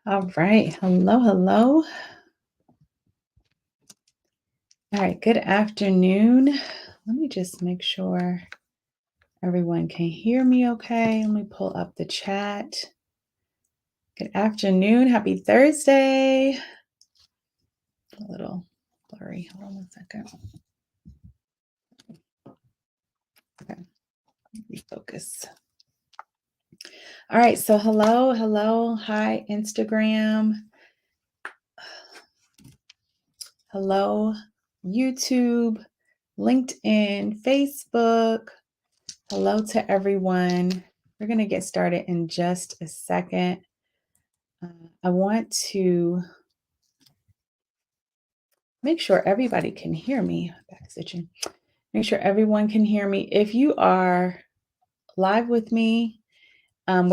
All right. Hello, hello. All right. Good afternoon. Let me just make sure everyone can hear me okay. Let me pull up the chat. Good afternoon. Happy Thursday. A little blurry. Hold on one second. Okay. Refocus. All right. So, hello, hello. Hi, Instagram. Hello, YouTube, LinkedIn, Facebook. Hello to everyone. We're going to get started in just a second. I want to make sure everybody can hear me. Back stitching. Make sure everyone can hear me. If you are live with me, no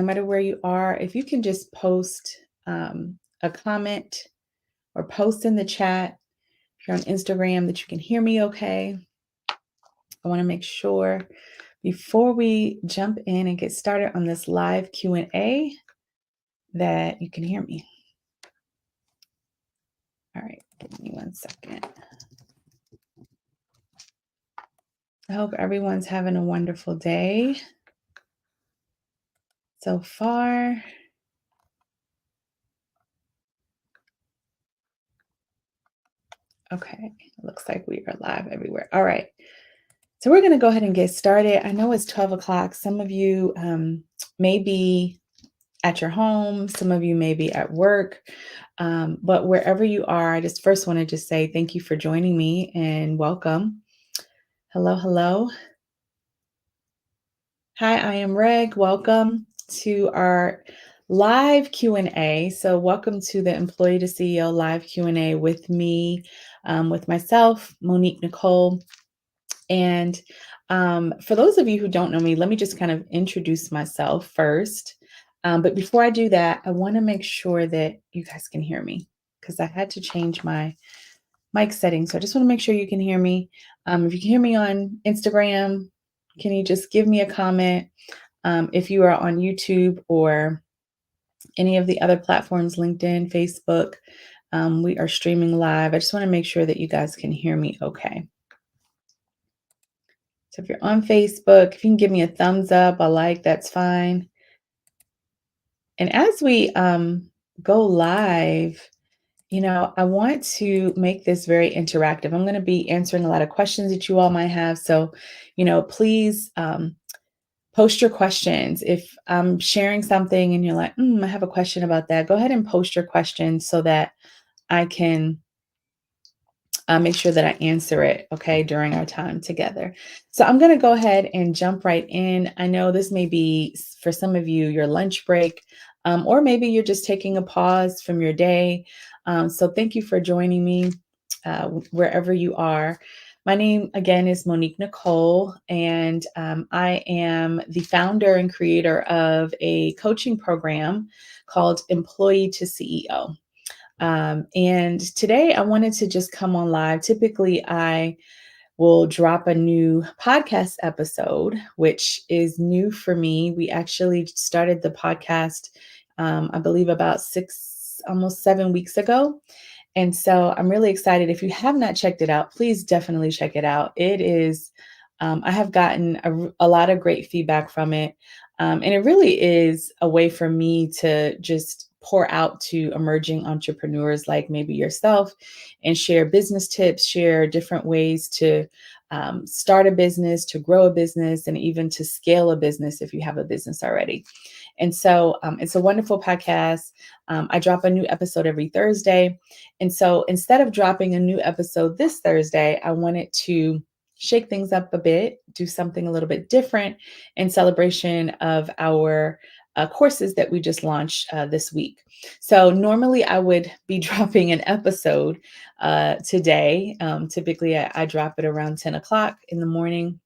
matter where you are, if you can just post a comment or post in the chat, if you're on Instagram, that you can hear me okay. I want to make sure before we jump in and get started on this live Q&A that you can hear me. All right, give me one second. I hope everyone's having a wonderful day so far. Okay, looks like we are live everywhere. All right, so we're going to go ahead and get started. I know it's 12 o'clock. Some of you may be at your home. Some of you may be at work. But wherever you are, I just first want to just say thank you for joining me and welcome. Hello, hello. Hi, I am Reg. Welcome to our live Q&A. So welcome to the Employee to CEO live Q&A with me, with myself, Monique Nicole. And for those of you who don't know me, let me just kind of introduce myself first. But before I do that, I want to make sure that you guys can hear me because I had to change my mic settings. So I just want to make sure you can hear me. If you can hear me on Instagram, can you just give me a comment? If you are on YouTube or any of the other platforms, LinkedIn, Facebook, we are streaming live. I just want to make sure that you guys can hear me okay. So if you're on Facebook, if you can give me a thumbs up, a like, that's fine. And as we go live, I want to make this very interactive. I'm going to be answering a lot of questions that you all might have. So, please post your questions. If I'm sharing something and you're like, I have a question about that, go ahead and post your questions so that I can make sure that I answer it, okay, during our time together. So I'm going to go ahead and jump right in. I know this may be, for some of you, your lunch break, or maybe you're just taking a pause from your day. So thank you for joining me wherever you are. My name, again, is Monique Nicole, and I am the founder and creator of a coaching program called Employee to CEO. And today I wanted to just come on live. Typically, I will drop a new podcast episode, which is new for me. We actually started the podcast, I believe, about almost 7 weeks ago. And so I'm really excited. If you have not checked it out, please definitely check it out. It is, I have gotten a lot of great feedback from it. And it really is a way for me to just pour out to emerging entrepreneurs like maybe yourself and share business tips, share different ways to start a business, to grow a business, and even to scale a business if you have a business already. And so it's a wonderful podcast. I drop a new episode every Thursday. And so instead of dropping a new episode this Thursday, I wanted to shake things up a bit, do something a little bit different in celebration of our courses that we just launched this week. So normally I would be dropping an episode today. Typically I drop it around 10 o'clock in the morning.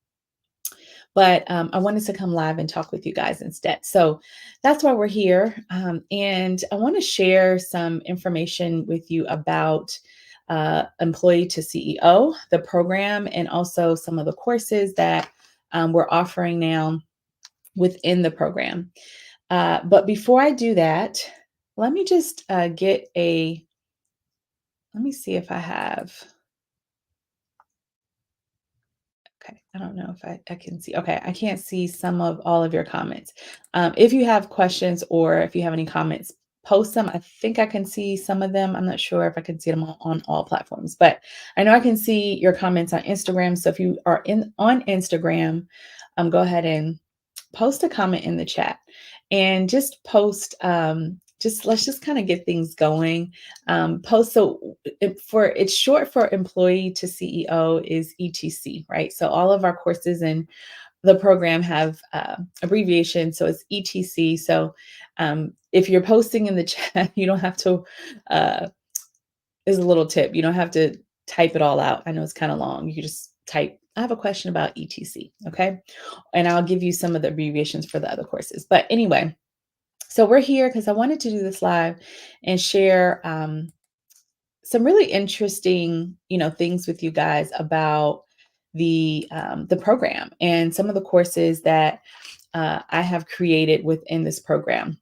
But I wanted to come live and talk with you guys instead. So that's why we're here. And I want to share some information with you about Employee to CEO, the program, and also some of the courses that we're offering now within the program. But before I do that, let me just let me see if I have. Okay, I don't know if I can see. Okay, I can't see some of all of your comments. If you have questions or if you have any comments, post them. I think I can see some of them. I'm not sure if I can see them on all platforms, but I know I can see your comments on Instagram. So if you are in on Instagram, go ahead and post a comment in the chat and just post just let's just kind of get things going. Post so for it's short for employee to CEO is ETC, right? So all of our courses in the program have abbreviation, so it's ETC. So if you're posting in the chat, you don't have to is a little tip, you don't have to type it all out. I know it's kind of long. You can just type, I have a question about ETC. Okay, and I'll give you some of the abbreviations for the other courses. But anyway, so we're here because I wanted to do this live and share some really interesting, things with you guys about the program and some of the courses that I have created within this program.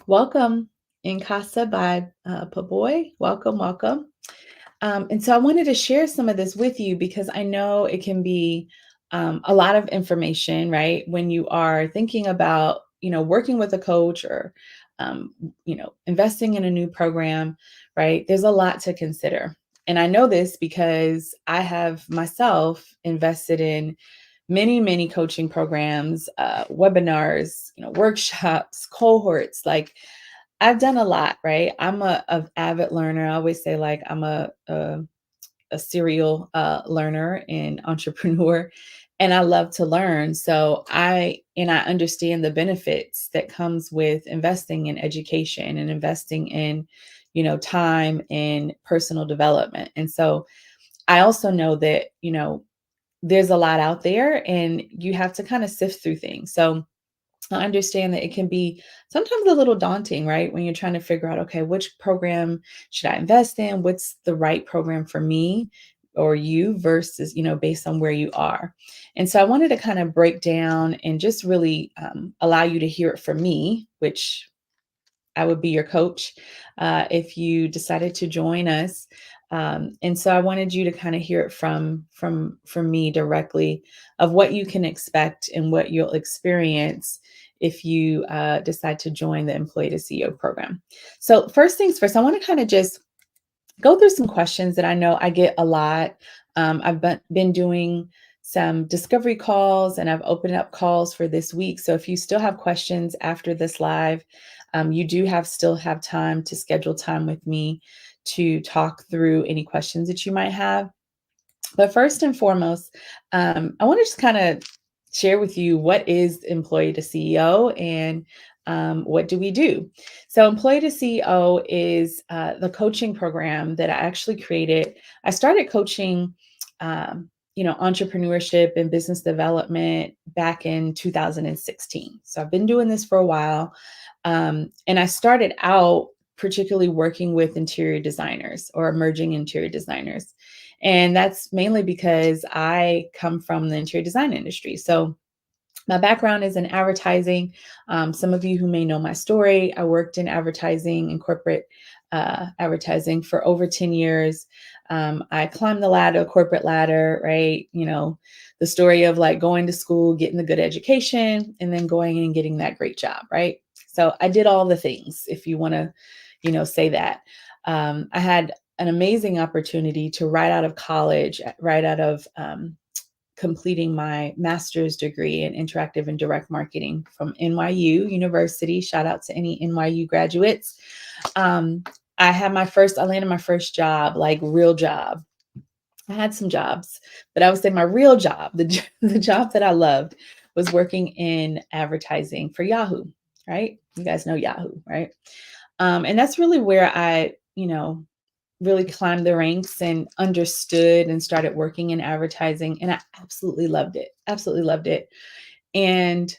Welcome in Casa by Paboy. Welcome, welcome. And so I wanted to share some of this with you because I know it can be a lot of information, right? When you are thinking about, working with a coach or, investing in a new program, right? There's a lot to consider. And I know this because I have myself invested in many, many coaching programs, webinars, workshops, cohorts. Like I've done a lot, right? I'm a avid learner. I always say like I'm a serial learner and entrepreneur, and I love to learn. So I understand the benefits that comes with investing in education and investing in, time and personal development. And so I also know that, there's a lot out there and you have to kind of sift through things. So I understand that it can be sometimes a little daunting, right? When you're trying to figure out, okay, which program should I invest in? What's the right program for me or you versus, based on where you are. And so I wanted to kind of break down and just really allow you to hear it from me, which I would be your coach if you decided to join us. And so I wanted you to kind of hear it from me directly of what you can expect and what you'll experience if you decide to join the Employee to CEO program. So first things first, I want to kind of just go through some questions that I know I get a lot. I've been doing some discovery calls and I've opened up calls for this week. So if you still have questions after this live, you do still have time to schedule time with me to talk through any questions that you might have. But first and foremost, I want to just kind of share with you what is Employee to CEO and what do we do? So, Employee to CEO is the coaching program that I actually created. I started coaching, entrepreneurship and business development back in 2016. So, I've been doing this for a while. And I started out particularly working with interior designers or emerging interior designers. And that's mainly because I come from the interior design industry. So my background is in advertising. Some of you who may know my story, I worked in advertising and corporate advertising for over 10 years. I climbed the ladder, corporate ladder, right? The story of like going to school, getting the good education, and then going and getting that great job, right? So I did all the things, if you want to, say that. I had an amazing opportunity to right out of college, right out of completing my master's degree in interactive and direct marketing from NYU University. Shout out to any NYU graduates. Um, I landed my first job, like real job. I had some jobs, but I would say my real job, the job that I loved was working in advertising for Yahoo, right? You guys know Yahoo, right? And that's really where I, really climbed the ranks and understood and started working in advertising. And I absolutely loved it. Absolutely loved it. And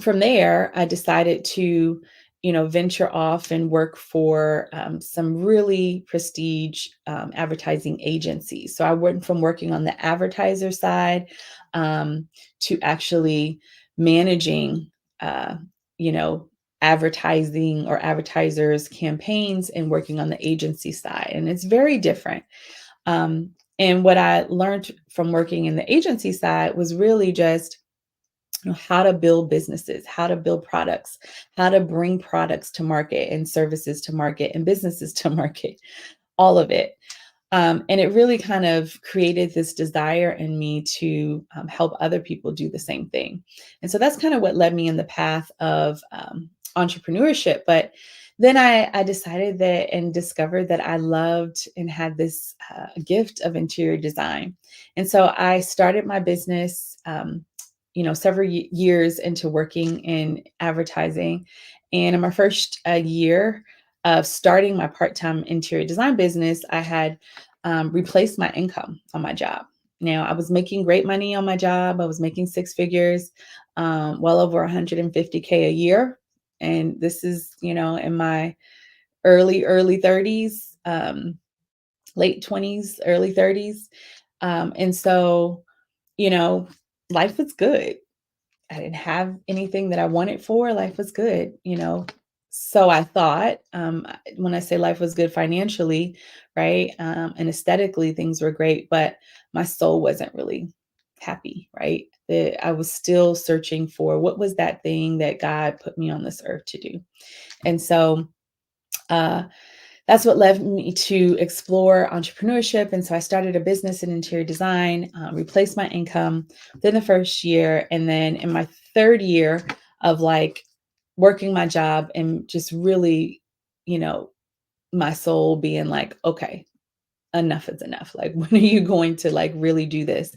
from there, I decided to, venture off and work for some really prestige advertising agencies. So I went from working on the advertiser side to actually managing, uh, you know, advertising or advertisers campaigns and working on the agency side. And it's very different. And what I learned from working in the agency side was really just, how to build businesses, how to build products, how to bring products to market and services to market and businesses to market, all of it. And it really kind of created this desire in me to help other people do the same thing. And so that's kind of what led me in the path of entrepreneurship. But then I decided that and discovered that I loved and had this gift of interior design. And so I started my business, several years into working in advertising. And in my first year of starting my part-time interior design business, I had replaced my income on my job. Now, I was making great money on my job. I was making six figures, well over 150K a year. And this is, in my early 30s, late 20s, early 30s. And so, you know, life was good. I didn't have anything that I wanted for. Life was good. So I thought, when I say life was good financially, right, and aesthetically, things were great, but my soul wasn't really happy, right? I was still searching for what was that thing that God put me on this earth to do. And so, uh, that's what led me to explore entrepreneurship. And so I started a business in interior design, replaced my income within the first year. And then in my third year of like working my job and just really, you know, my soul being like, okay, enough is enough. Like, when are you going to like really do this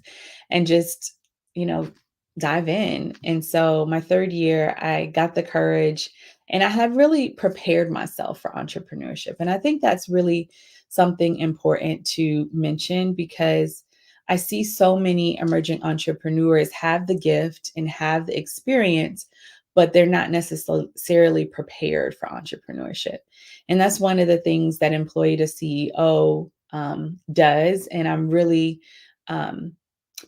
and just, you know, dive in? And so my third year, I got the courage and I had really prepared myself for entrepreneurship. And I think that's really something important to mention because I see so many emerging entrepreneurs have the gift and have the experience, but they're not necessarily prepared for entrepreneurship. And that's one of the things that Employee to CEO does. And I'm really um,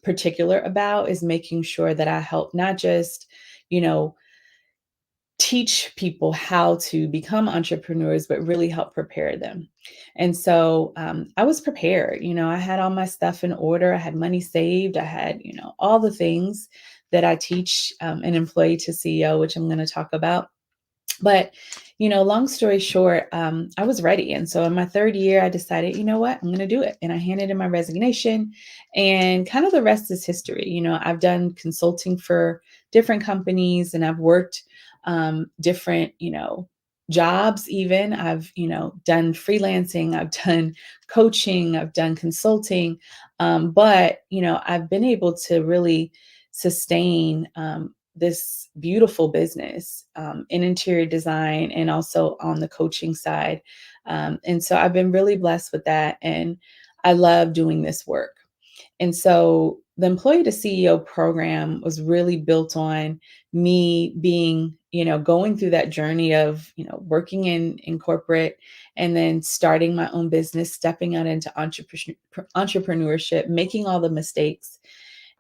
particular about is making sure that I help not just, you know, teach people how to become entrepreneurs, but really help prepare them. And so I was prepared. I had all my stuff in order. I had money saved. I had, all the things that I teach an employee to CEO, which I'm going to talk about. But, long story short, I was ready. And so in my third year, I decided, you know what, I'm going to do it. And I handed in my resignation and kind of the rest is history. I've done consulting for different companies and I've worked different, jobs even. I've, done freelancing, I've done coaching, I've done consulting. But, I've been able to really sustain this beautiful business in interior design and also on the coaching side. And so I've been really blessed with that. And I love doing this work. And so the Employee to CEO program was really built on me being, going through that journey of, working in corporate and then starting my own business, stepping out into entrepreneurship, making all the mistakes,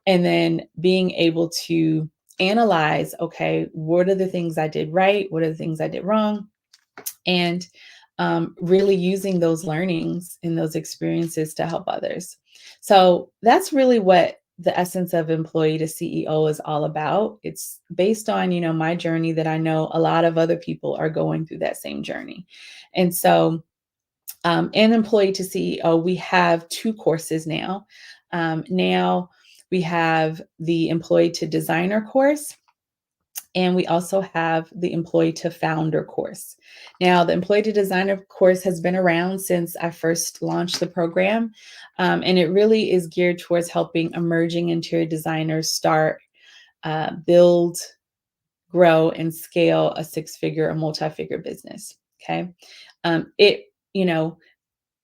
and then being able to analyze, okay, what are the things I did right? What are the things I did wrong? And really using those learnings and those experiences to help others. So that's really what the essence of Employee to CEO is all about. It's based on, my journey that I know a lot of other people are going through that same journey. And so in Employee to CEO, we have two courses now. Now we have the Employee to Designer course, and we also have the Employee to Founder course. Now, the Employee to Designer course has been around since I first launched the program, and it really is geared towards helping emerging interior designers start, build, grow, and scale a six-figure or multi-figure business. Okay, it you know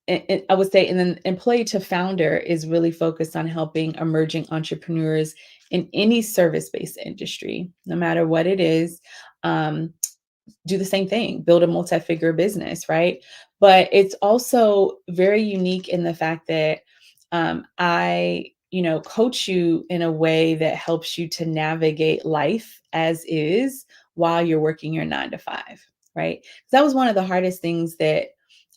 I would say, and then Employee to Founder is really focused on helping emerging entrepreneurs in any service-based industry, no matter what it is, do the same thing, build a multi-figure business, right? But it's also very unique in the fact that I, coach you in a way that helps you to navigate life as is while you're working your 9 to 5, right? 'Cause that was one of the hardest things that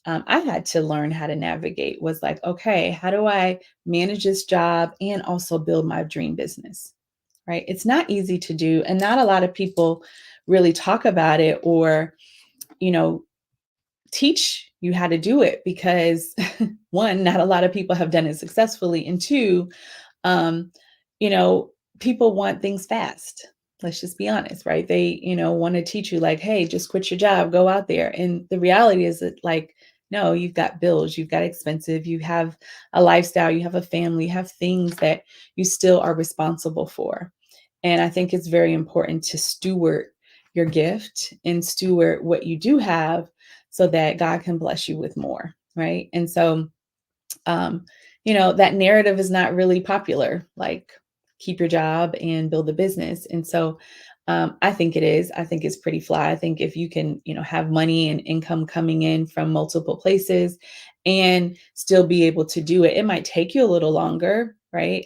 I had to learn how to navigate was like, okay, how do I manage this job and also build my dream business, right? It's not easy to do, and not a lot of people really talk about it or, you know, teach you how to do it because one, not a lot of people have done it successfully, and two, um, you know, people want things fast. Let's just be honest, right? They, want to teach you like, hey, just quit your job, go out there. And the reality is that like, no, you've got bills, you've got expensive, you have a lifestyle, you have a family, you have things that you still are responsible for. And I think it's very important to steward your gift and steward what you do have so that God can bless you with more, right? And so um, that narrative is not really popular, like keep your job and build a business. And so I think it is. I think it's pretty fly. I think if you can, have money and income coming in from multiple places and still be able to do it, it might take you a little longer, right?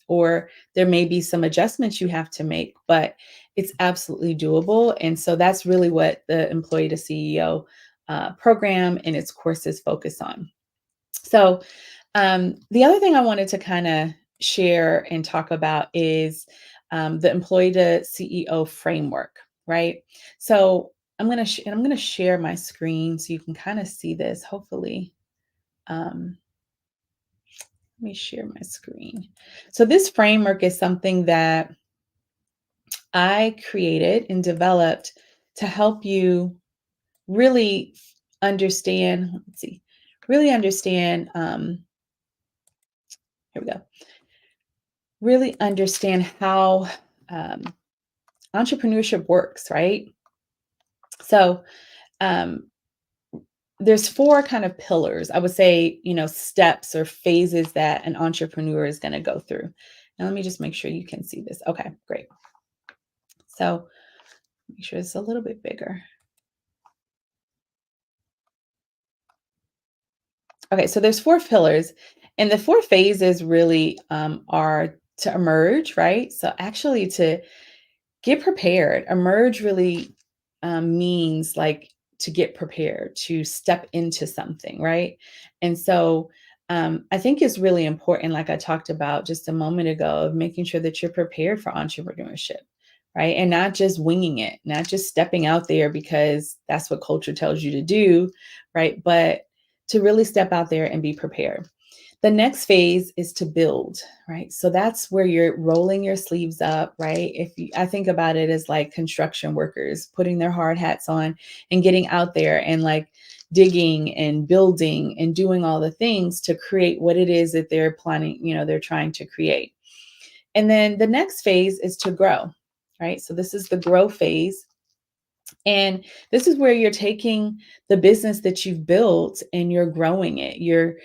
Or there may be some adjustments you have to make, but it's absolutely doable. And so that's really what the Employee to CEO program and its courses focus on. So, the other thing I wanted to kind of share and talk about is the employee to CEO framework, right? So, I'm gonna share my screen so you can kind of see this. Hopefully, um, let me share my screen. So, this framework is something that I created and developed to help you really understand. Let's see, really understand. Here we go, really understand how um, entrepreneurship works, right? So um, there's four kind of pillars, I would say, steps or phases that an entrepreneur is going to go through. Now, let me just make sure you can see this. Okay, great. So make sure it's a little bit bigger. Okay, so there's four pillars, and the four phases really are to emerge, right? So actually to get prepared. Emerge really means like to get prepared, to step into something, right? And so I think it's really important, like I talked about just a moment ago, of making sure that you're prepared for entrepreneurship, right? And not just winging it, not just stepping out there because that's what culture tells you to do, right? But to really step out there and be prepared. The next phase is to build, right? So that's where you're rolling your sleeves up, right? I think about it as like construction workers putting their hard hats on and getting out there and like digging and building and doing all the things to create what it is that they're planning, they're trying to create. And then the next phase is to grow, right? So this is the grow phase. And this is where you're taking the business that you've built and you're growing it. You're,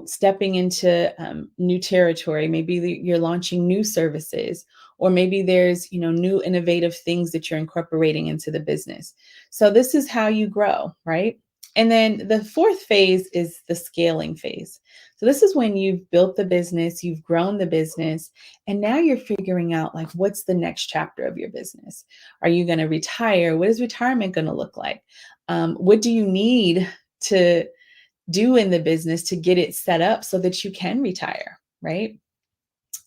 stepping into new territory. Maybe you're launching new services, or maybe there's, new innovative things that you're incorporating into the business. So this is how you grow, right? And then the fourth phase is the scaling phase. So this is when you've built the business, you've grown the business, and now you're figuring out like what's the next chapter of your business. Are you going to retire? What is retirement going to look like? What do you need to do in the business to get it set up so that you can retire, right?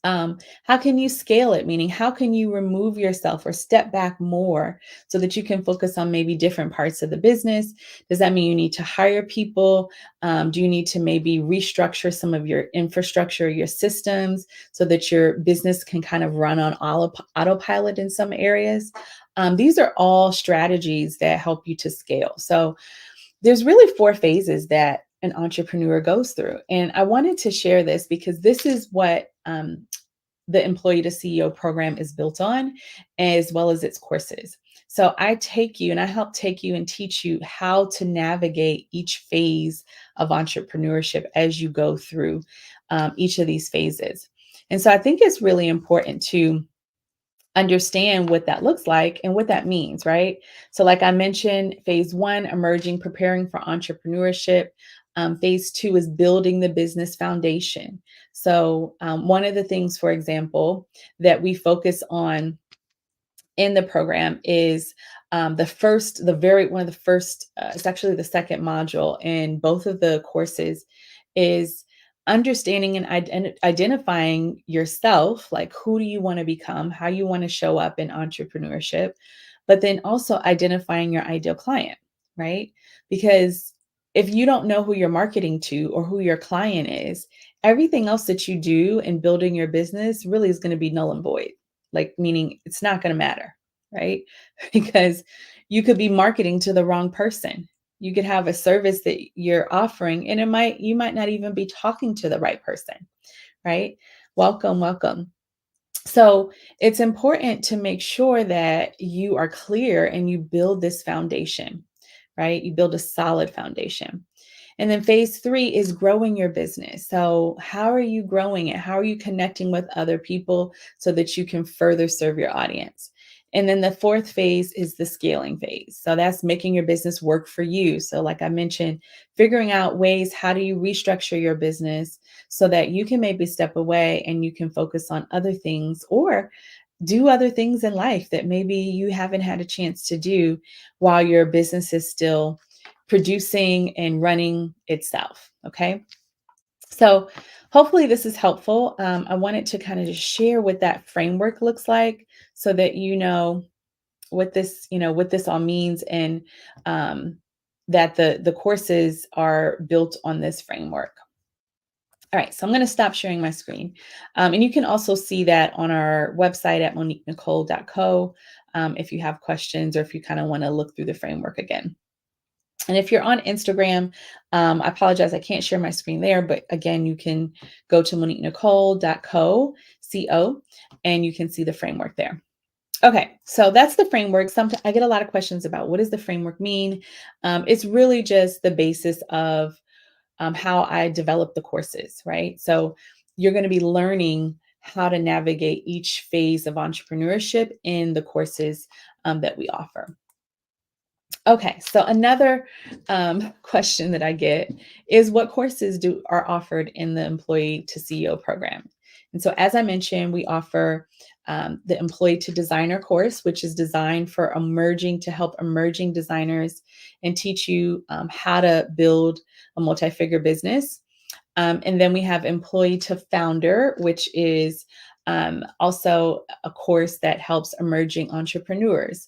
How can you scale it? Meaning, how can you remove yourself or step back more so that you can focus on maybe different parts of the business? Does that mean you need to hire people? Do you need to maybe restructure some of your infrastructure, your systems, so that your business can kind of run on autopilot in some areas? These are all strategies that help you to scale. So there's really four phases that an entrepreneur goes through. And I wanted to share this because this is what the Employee to CEO program is built on, as well as its courses. So I take you and I help take you and teach you how to navigate each phase of entrepreneurship as you go through each of these phases. And so I think it's really important to understand what that looks like and what that means, right? So, like I mentioned, phase one, emerging, preparing for entrepreneurship. Phase two is building the business foundation. So, one of the things, for example, that we focus on in the program is one of the first, it's actually the second module in both of the courses is understanding and identifying yourself, like who do you want to become, how you want to show up in entrepreneurship, but then also identifying your ideal client, right? Because if you don't know who you're marketing to or who your client is, everything else that you do in building your business really is going to be null and void, like meaning it's not going to matter, right? Because you could be marketing to the wrong person. You could have a service that you're offering and you might not even be talking to the right person, right? Welcome, welcome. So it's important to make sure that you are clear and you build this foundation, right? You build a solid foundation. And then phase three is growing your business. So, how are you growing it? How are you connecting with other people so that you can further serve your audience? And then the fourth phase is the scaling phase. So, that's making your business work for you. So, like I mentioned, figuring out ways how do you restructure your business so that you can maybe step away and you can focus on other things or do other things in life that maybe you haven't had a chance to do while your business is still producing and running itself. Okay. So hopefully this is helpful. I wanted to kind of just share what that framework looks like so that you know what this all means and um, that the courses are built on this framework. All right, so I'm going to stop sharing my screen. And you can also see that on our website at moniquenicole.co if you have questions or if you kind of want to look through the framework again. And if you're on Instagram, I apologize, I can't share my screen there, but again, you can go to moniquenicole.co, and you can see the framework there. Okay, so that's the framework. Sometimes I get a lot of questions about what does the framework mean? It's really just the basis of how I develop the courses, right? So you're going to be learning how to navigate each phase of entrepreneurship in the courses that we offer. Okay, so another question that I get is what courses are offered in the Employee to CEO program? And so, as I mentioned, we offer the Employee to Designer course, which is designed for to help emerging designers and teach you how to build a multi-figure business. And then we have Employee to Founder, which is also a course that helps emerging entrepreneurs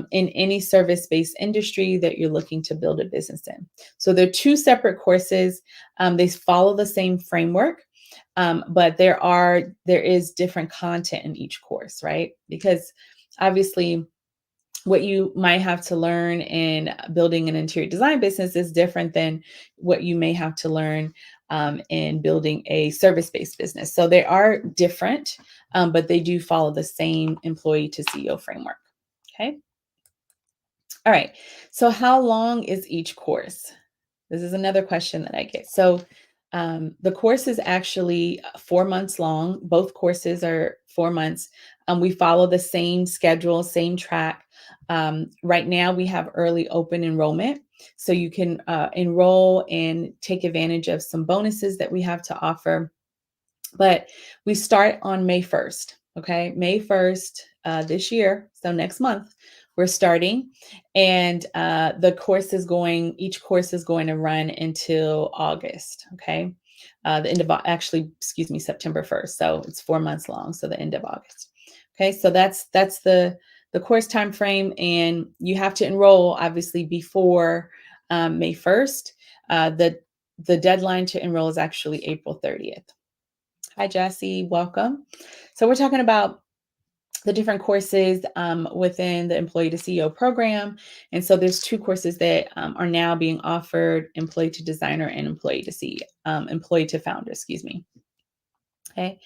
in any service-based industry that you're looking to build a business in. So they're two separate courses. They follow the same framework, but there is different content in each course, right? Because obviously what you might have to learn in building an interior design business is different than what you may have to learn in building a service-based business. So they are different, but they do follow the same employee to CEO framework. Okay. All right. So how long is each course? This is another question that I get. So the course is actually 4 months long. Both courses are 4 months. We follow the same schedule, same track. Right now, we have early open enrollment. So you can enroll and take advantage of some bonuses that we have to offer. But we start on May 1st. Okay. May 1st this year. So next month, we're starting. And each course is going to run until August. Okay. The end of, actually, excuse me, September 1st. So it's 4 months long. So the end of August. Okay. So that's the course time frame. And you have to enroll obviously before May 1st. The deadline to enroll is actually April 30th. Hi, Jesse. Welcome. So we're talking about the different courses within the Employee to CEO program. And so there's two courses that are now being offered, Employee to Designer and Employee to Founder, excuse me. Okay.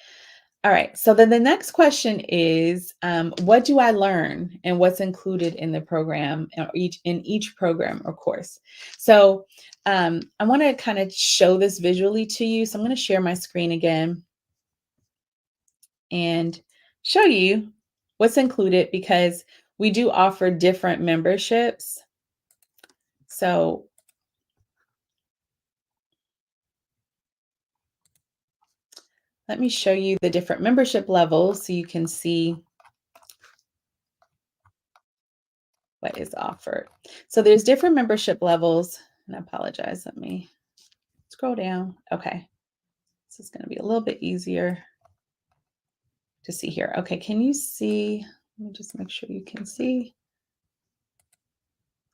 All right. So then the next question is, what do I learn and what's included in the program or in each program or course? So I want to kind of show this visually to you. So I'm going to share my screen again and show you what's included because we do offer different memberships. So let me show you the different membership levels so you can see what is offered. So there's different membership levels. And I apologize. Let me scroll down. Okay. This is going to be a little bit easier to see here. Okay. Can you see? Let me just make sure you can see.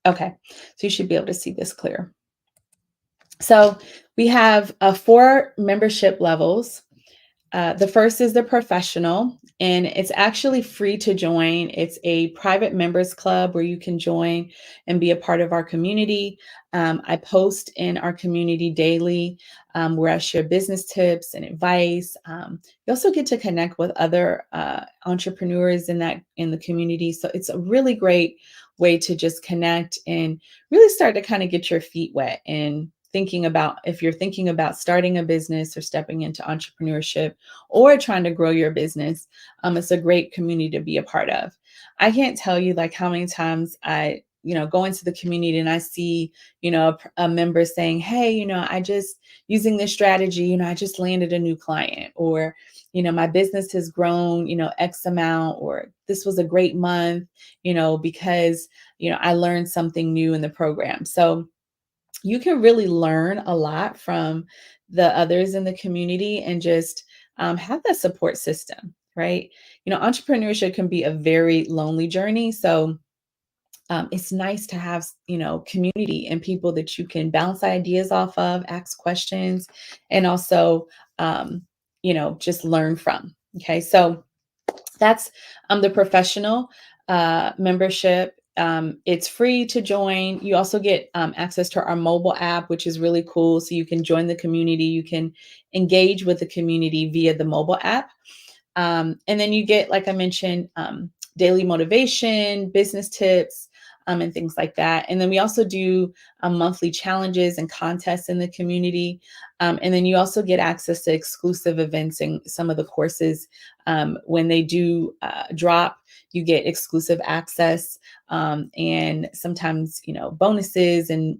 Okay. So you should be able to see this clear. So we have 4 membership levels. The first is the professional, and it's actually free to join. It's a private members club where you can join and be a part of our community. I post in our community daily where I share business tips and advice. You also get to connect with other entrepreneurs in the community. So it's a really great way to just connect and really start to kind of get your feet wet and thinking about if you're thinking about starting a business or stepping into entrepreneurship or trying to grow your business. It's a great community to be a part of. I can't tell you like how many times I, go into the community and I see, a member saying, hey, I just using this strategy, I just landed a new client, or, my business has grown, X amount, or this was a great month, because, I learned something new in the program. So you can really learn a lot from the others in the community and just have that support system, right? Entrepreneurship can be a very lonely journey. So it's nice to have, community and people that you can bounce ideas off of, ask questions, and also, just learn from. Okay. So that's the professional membership. It's free to join. You also get access to our mobile app, which is really cool. So you can join the community. You can engage with the community via the mobile app. And then you get, like I mentioned, daily motivation, business tips, and things like that. And then we also do monthly challenges and contests in the community. And then you also get access to exclusive events and some of the courses. When they do drop, you get exclusive access and sometimes, bonuses and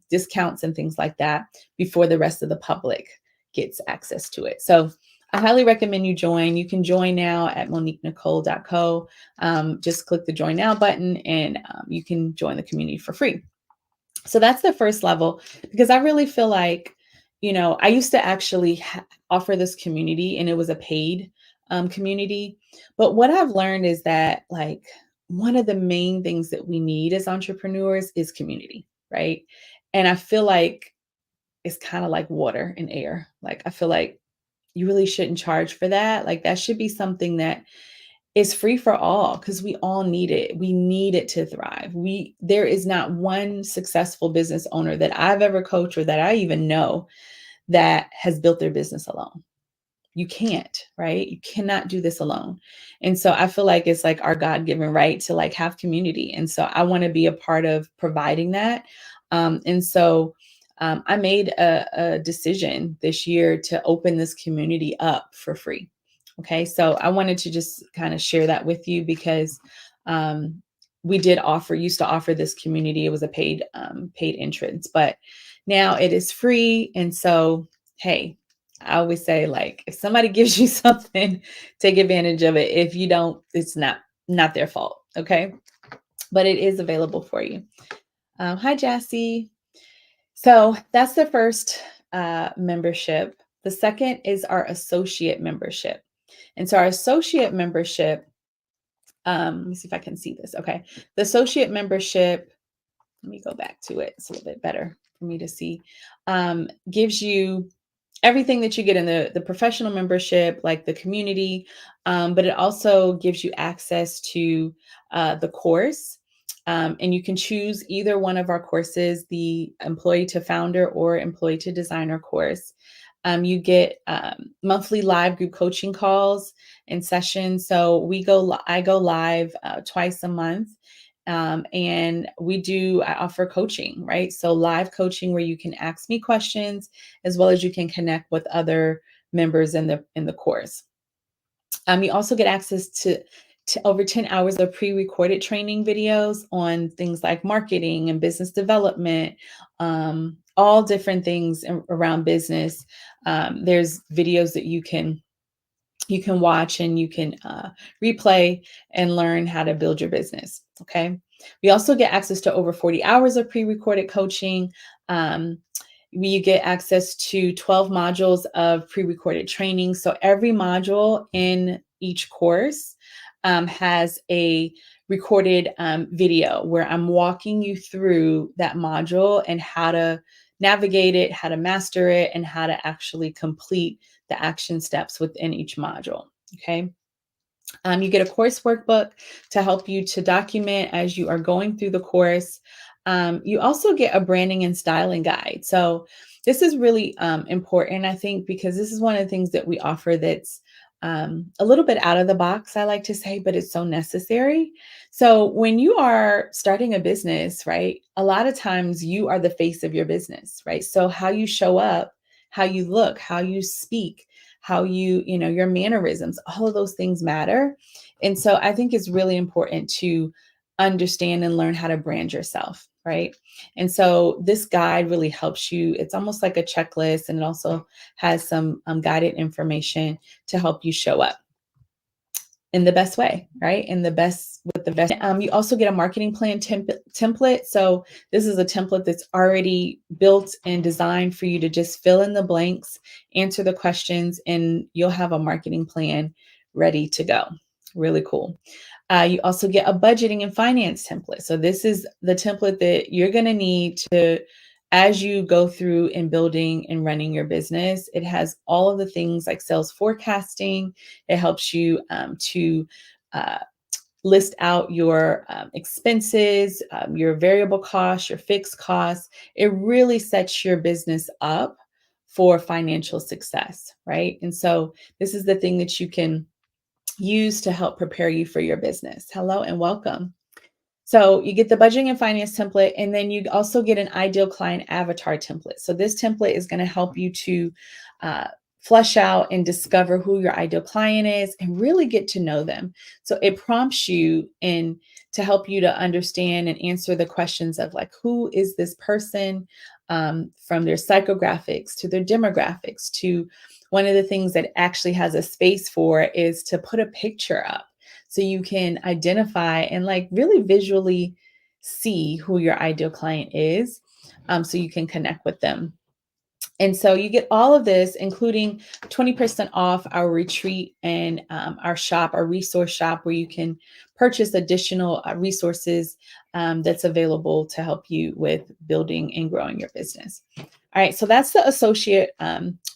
discounts and things like that before the rest of the public gets access to it. So I highly recommend you join. You can join now at moniquenicole.co. Just click the join now button and you can join the community for free. So that's the first level, because I really feel like, I used to actually offer this community and it was a paid community. But what I've learned is that like one of the main things that we need as entrepreneurs is community, right? And I feel like it's kind of like water and air. Like I feel like you really shouldn't charge for that. Like that should be something that is free for all because we all need it. We need it to thrive. There is not one successful business owner that I've ever coached or that I even know that has built their business alone. You can't, right? You cannot do this alone. And so I feel like it's like our God-given right to like have community. And so I want to be a part of providing that. And so I made a decision this year to open this community up for free. Okay. So I wanted to just kind of share that with you because we used to offer this community. It was a paid entrance, but now it is free. And so, hey, I always say, like, if somebody gives you something, take advantage of it. If you don't, it's not their fault. Okay. But it is available for you. Hi, Jassy. So that's the first membership. The second is our associate membership. And so our associate membership, let me see if I can see this. Okay. The associate membership, let me go back to it. It's a little bit better for me to see, gives you everything that you get in the professional membership, like the community, but it also gives you access to the course. And you can choose either one of our courses, the employee to founder or employee to designer course. You get monthly live group coaching calls and sessions. So I go live twice a month. And I offer coaching, right? So live coaching where you can ask me questions as well as you can connect with other members in the course. You also get access to over 10 hours of pre-recorded training videos on things like marketing and business development, all different things around business. There's videos that you can watch and you can replay and learn how to build your business. Okay. We also get access to over 40 hours of pre-recorded coaching. Um, we get access to 12 modules of pre-recorded training. So every module in each course has a recorded video where I'm walking you through that module and how to navigate it, how to master it, and how to actually complete the action steps within each module. Okay. You get a course workbook to help you to document as you are going through the course. You also get a branding and styling guide. So this is really important, I think, because this is one of the things that we offer that's a little bit out of the box, I like to say, but it's so necessary. So when you are starting a business, right, a lot of times you are the face of your business, right? So how you show up, how you look, how you speak, how your mannerisms, all of those things matter. And so I think it's really important to understand and learn how to brand yourself, right? And so this guide really helps you. It's almost like a checklist, and it also has some guided information to help you show up in the best way, right? In the best with the best. You also get a marketing plan template. So this is a template that's already built and designed for you to just fill in the blanks, answer the questions, and you'll have a marketing plan ready to go. Really cool. You also get a budgeting and finance template. So this is the template that you're going to need to, as you go through in building and running your business. It has all of the things like sales forecasting. It helps you to uh, list out your expenses, your variable costs, your fixed costs. It really sets your business up for financial success, right? And so this is the thing that you can use to help prepare you for your business. Hello and welcome. So you get the budgeting and finance template, and then you also get an ideal client avatar template. So this template is going to help you to uh, flesh out and discover who your ideal client is and really get to know them. So it prompts you in to help you to understand and answer the questions of like, who is this person, from their psychographics to their demographics to one of the things that actually has a space for is to put a picture up so you can identify and like really visually see who your ideal client is, so you can connect with them. And so you get all of this, including 20% off our retreat and our shop, our resource shop, where you can purchase additional resources that's available to help you with building and growing your business. All right, so that's the associate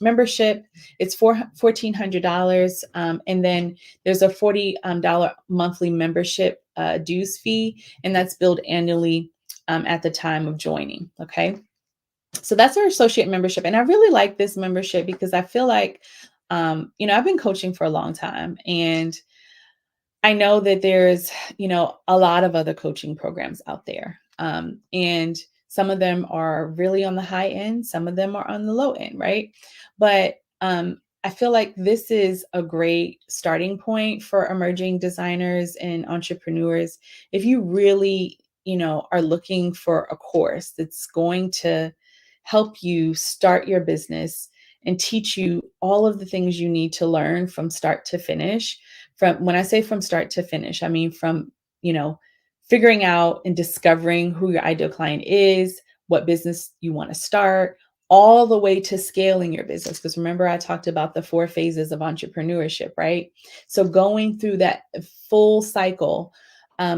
membership. It's $1,400, and then there's a $40 monthly membership dues fee, and that's billed annually at the time of joining. Okay. So that's our associate membership. And I really like this membership because I feel like, I've been coaching for a long time, and I know that there's, a lot of other coaching programs out there. And some of them are really on the high end, some of them are on the low end, right? But I feel like this is a great starting point for emerging designers and entrepreneurs. If you really, are looking for a course that's going to help you start your business and teach you all of the things you need to learn from start to finish. From when I say from start to finish, I mean from, figuring out and discovering who your ideal client is, what business you want to start, all the way to scaling your business. Because remember, I talked about the 4 phases of entrepreneurship, right? So going through that full cycle,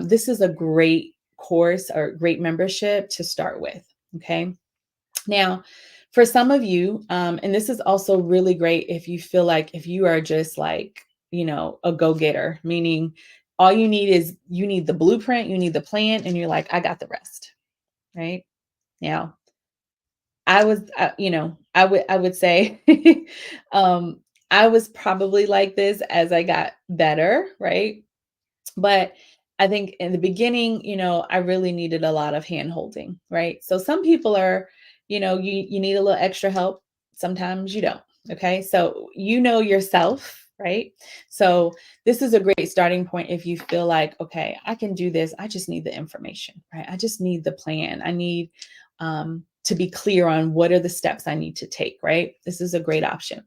this is a great course or great membership to start with. Okay. Now, for some of you, and this is also really great if you feel like if you are just like, a go-getter, meaning all you need is you need the blueprint, you need the plan, and you're like, I got the rest, right? Now, I was, I would say, um, I was probably like this as I got better, right? But I think in the beginning, I really needed a lot of hand holding, right? So some people are, you need a little extra help. Sometimes you don't. Okay. So yourself, right? So this is a great starting point if you feel like, okay, I can do this. I just need the information, right? I just need the plan. I need to be clear on what are the steps I need to take, right? This is a great option.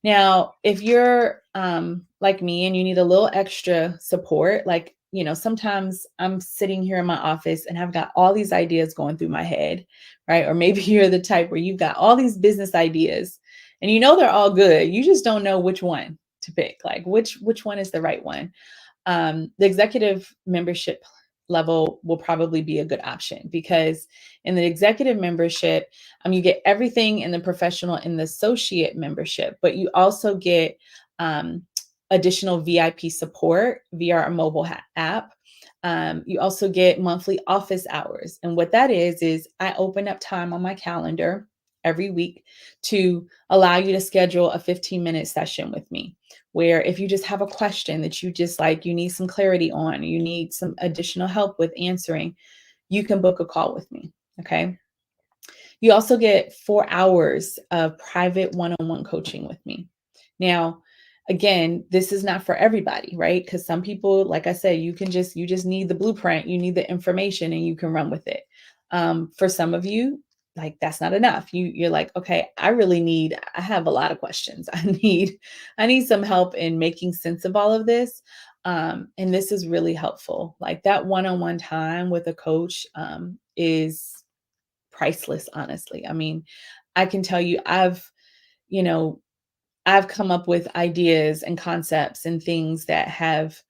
Now, if you're like me and you need a little extra support, like sometimes I'm sitting here in my office and I've got all these ideas going through my head, right? Or maybe you're the type where you've got all these business ideas and they're all good. You just don't know which one to pick, like which one is the right one. The executive membership level will probably be a good option because in the executive membership, you get everything in the professional and the associate membership, but you also get um, additional VIP support via our mobile app. You also get monthly office hours. And what that is I open up time on my calendar every week to allow you to schedule a 15-minute session with me where if you just have a question that you need some clarity on, you need some additional help with answering, you can book a call with me. Okay. You also get 4 hours of private one-on-one coaching with me. Now, again, this is not for everybody, right? Because some people, like I said, you just need the blueprint, you need the information, and you can run with it. For some of you, like that's not enough. You're like, okay, I have a lot of questions. I need some help in making sense of all of this. And this is really helpful. Like that one-on-one time with a coach is priceless, honestly. I mean, I can tell you, you know, I've come up with ideas and concepts and things that have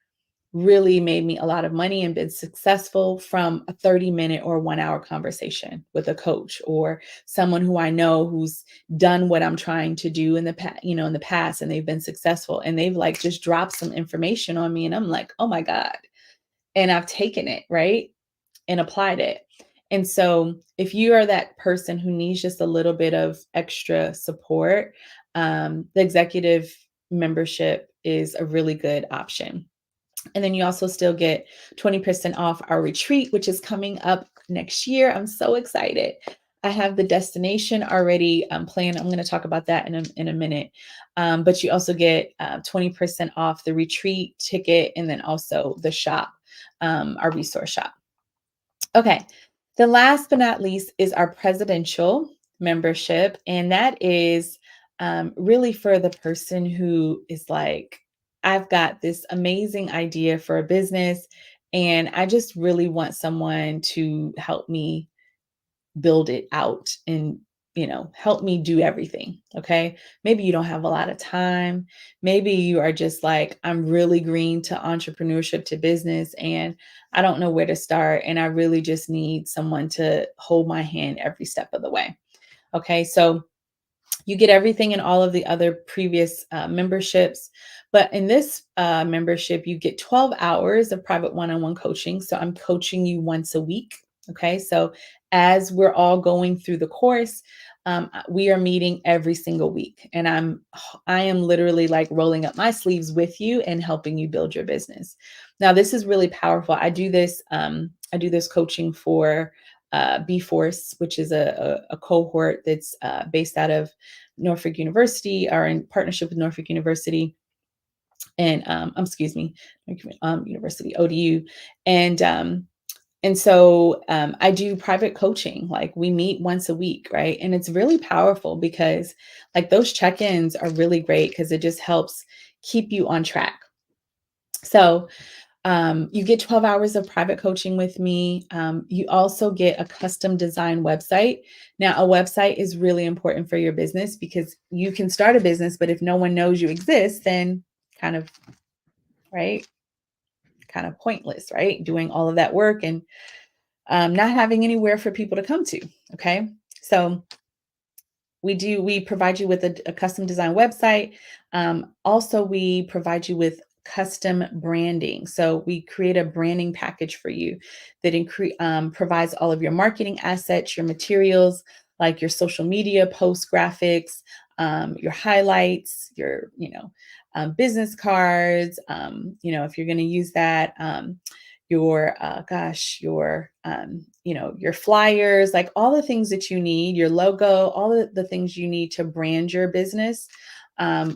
really made me a lot of money and been successful from a 30-minute or 1 hour conversation with a coach or someone who I know who's done what I'm trying to do in the past, in the past, and they've been successful and they've like just dropped some information on me and I'm like, oh my God. And I've taken it, right? And applied it. And so if you are that person who needs just a little bit of extra support, the executive membership is a really good option. And then you also still get 20% off our retreat, which is coming up next year. I'm so excited. I have the destination already planned. I'm going to talk about that in a minute. But you also get 20% off the retreat ticket and then also the shop, our resource shop. Okay. The last but not least is our presidential membership. And that is really for the person who is like, I've got this amazing idea for a business, and I just really want someone to help me build it out and help me do everything. Okay, maybe you don't have a lot of time, maybe you are just like, I'm really green to entrepreneurship, to business, and I don't know where to start, and I really just need someone to hold my hand every step of the way. Okay, so you get everything in all of the other previous memberships. But in this membership, you get 12 hours of private one-on-one coaching. So I'm coaching you once a week. Okay. So as we're all going through the course, we are meeting every single week. And I am literally like rolling up my sleeves with you and helping you build your business. Now, this is really powerful. I do this coaching for B Force, which is a cohort that's based out of Norfolk University, or in partnership with Norfolk University, and excuse me, University ODU, and so I do private coaching. Like we meet once a week, right? And it's really powerful because like those check-ins are really great because it just helps keep you on track. So you get 12 hours of private coaching with me. You also get a custom design website. Now, a website is really important for your business because you can start a business, but if no one knows you exist, then kind of, right? Kind of pointless, right? Doing all of that work and not having anywhere for people to come to. Okay. So we provide you with a custom design website. Also, we provide you with custom branding. So we create a branding package for you that provides all of your marketing assets, your materials, like your social media post graphics, your highlights, your business cards. If you're going to use that. Your flyers, like all the things that you need, your logo, all the things you need to brand your business.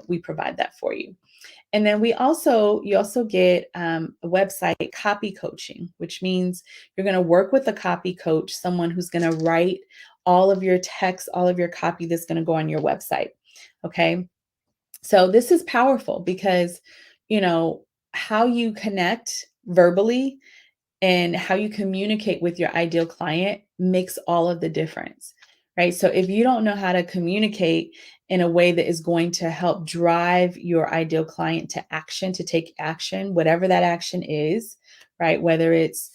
We provide that for you. And then you also get a website copy coaching, which means you're going to work with a copy coach, someone who's going to write all of your text, all of your copy that's going to go on your website. Okay. So this is powerful because, how you connect verbally and how you communicate with your ideal client makes all of the difference, right? So if you don't know how to communicate in a way that is going to help drive your ideal client to action, to take action, whatever that action is, right? Whether it's,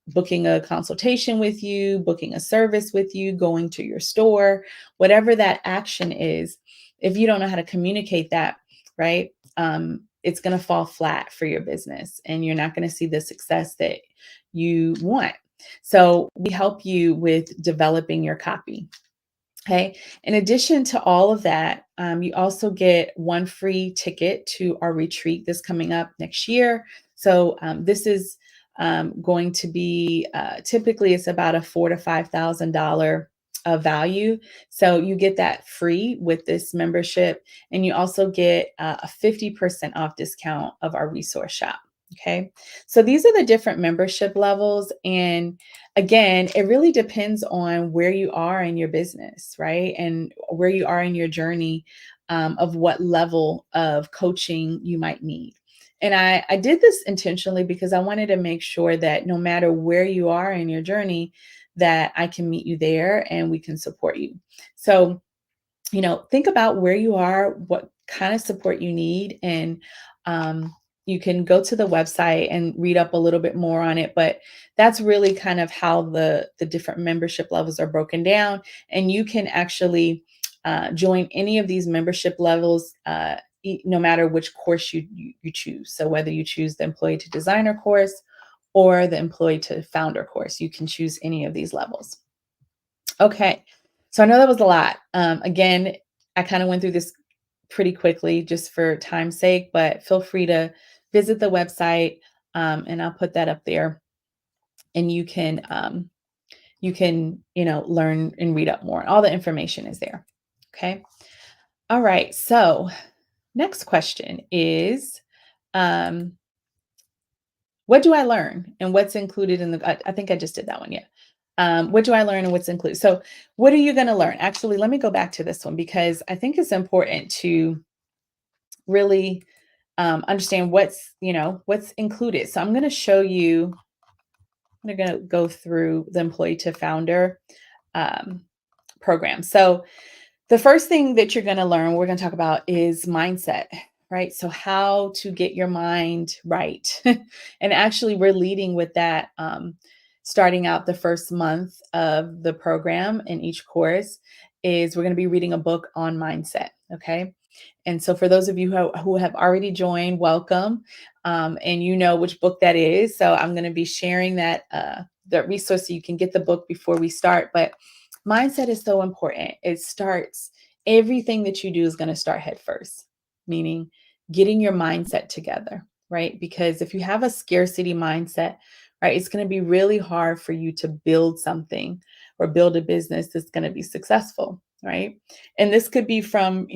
booking a consultation with you, booking a service with you, going to your store, whatever that action is, if you don't know how to communicate that, right? It's going to fall flat for your business and you're not going to see the success that you want. So we help you with developing your copy. Okay. In addition to all of that, you also get one free ticket to our retreat that's coming up next year. So this is going to be typically it's about a $4,000 to $5,000 of value. So you get that free with this membership, and you also get a 50% off discount of our resource shop. Okay. So these are the different membership levels, and again, it really depends on where you are in your business, right? And where you are in your journey of what level of coaching you might need. And I did this intentionally because I wanted to make sure that no matter where you are in your journey, that I can meet you there and we can support you. So, think about where you are, what kind of support you need, and you can go to the website and read up a little bit more on it. But that's really kind of how the different membership levels are broken down, and you can actually join any of these membership levels. No matter which course you choose. So whether you choose the employee to designer course or the employee to founder course, you can choose any of these levels. Okay. So I know that was a lot. Again, I kind of went through this pretty quickly just for time's sake, but feel free to visit the website, and I'll put that up there, and you can learn and read up more. All the information is there. Okay. All right. So next question is, um, what do I learn and what's included in I think I just did that one. Yeah. What do I learn and what's included? So what are you going to learn? Actually, let me go back to this one because I think it's important to really understand what's included. So I'm going to show you, I'm going to go through the employee to founder um, program. So the first thing that you're going to learn, we're going to talk about, is mindset, right? So how to get your mind right. And actually, we're leading with that, starting out the first month of the program in each course is we're going to be reading a book on mindset. Okay. And so for those of you who have already joined, welcome. And you know which book that is. So I'm going to be sharing that resource so you can get the book before we start. But mindset is so important. Everything that you do is going to start head first, meaning getting your mindset together, right? Because if you have a scarcity mindset, right, it's going to be really hard for you to build something or build a business that's going to be successful, right? And this could be from,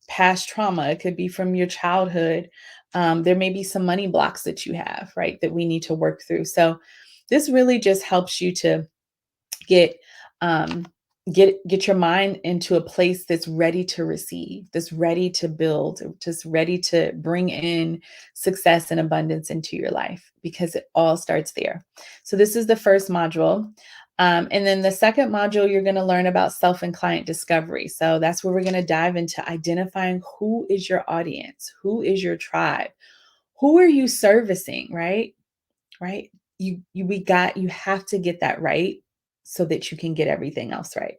past trauma. It could be from your childhood. There may be some money blocks that you have, right, that we need to work through. So this really just helps you to get um, get your mind into a place that's ready to receive, that's ready to build, just ready to bring in success and abundance into your life, because it all starts there. So this is the first module. And then the second module, you're going to learn about self and client discovery. So that's where we're going to dive into identifying who is your audience, who is your tribe, who are you servicing, right? Right? You have to get that right so that you can get everything else right.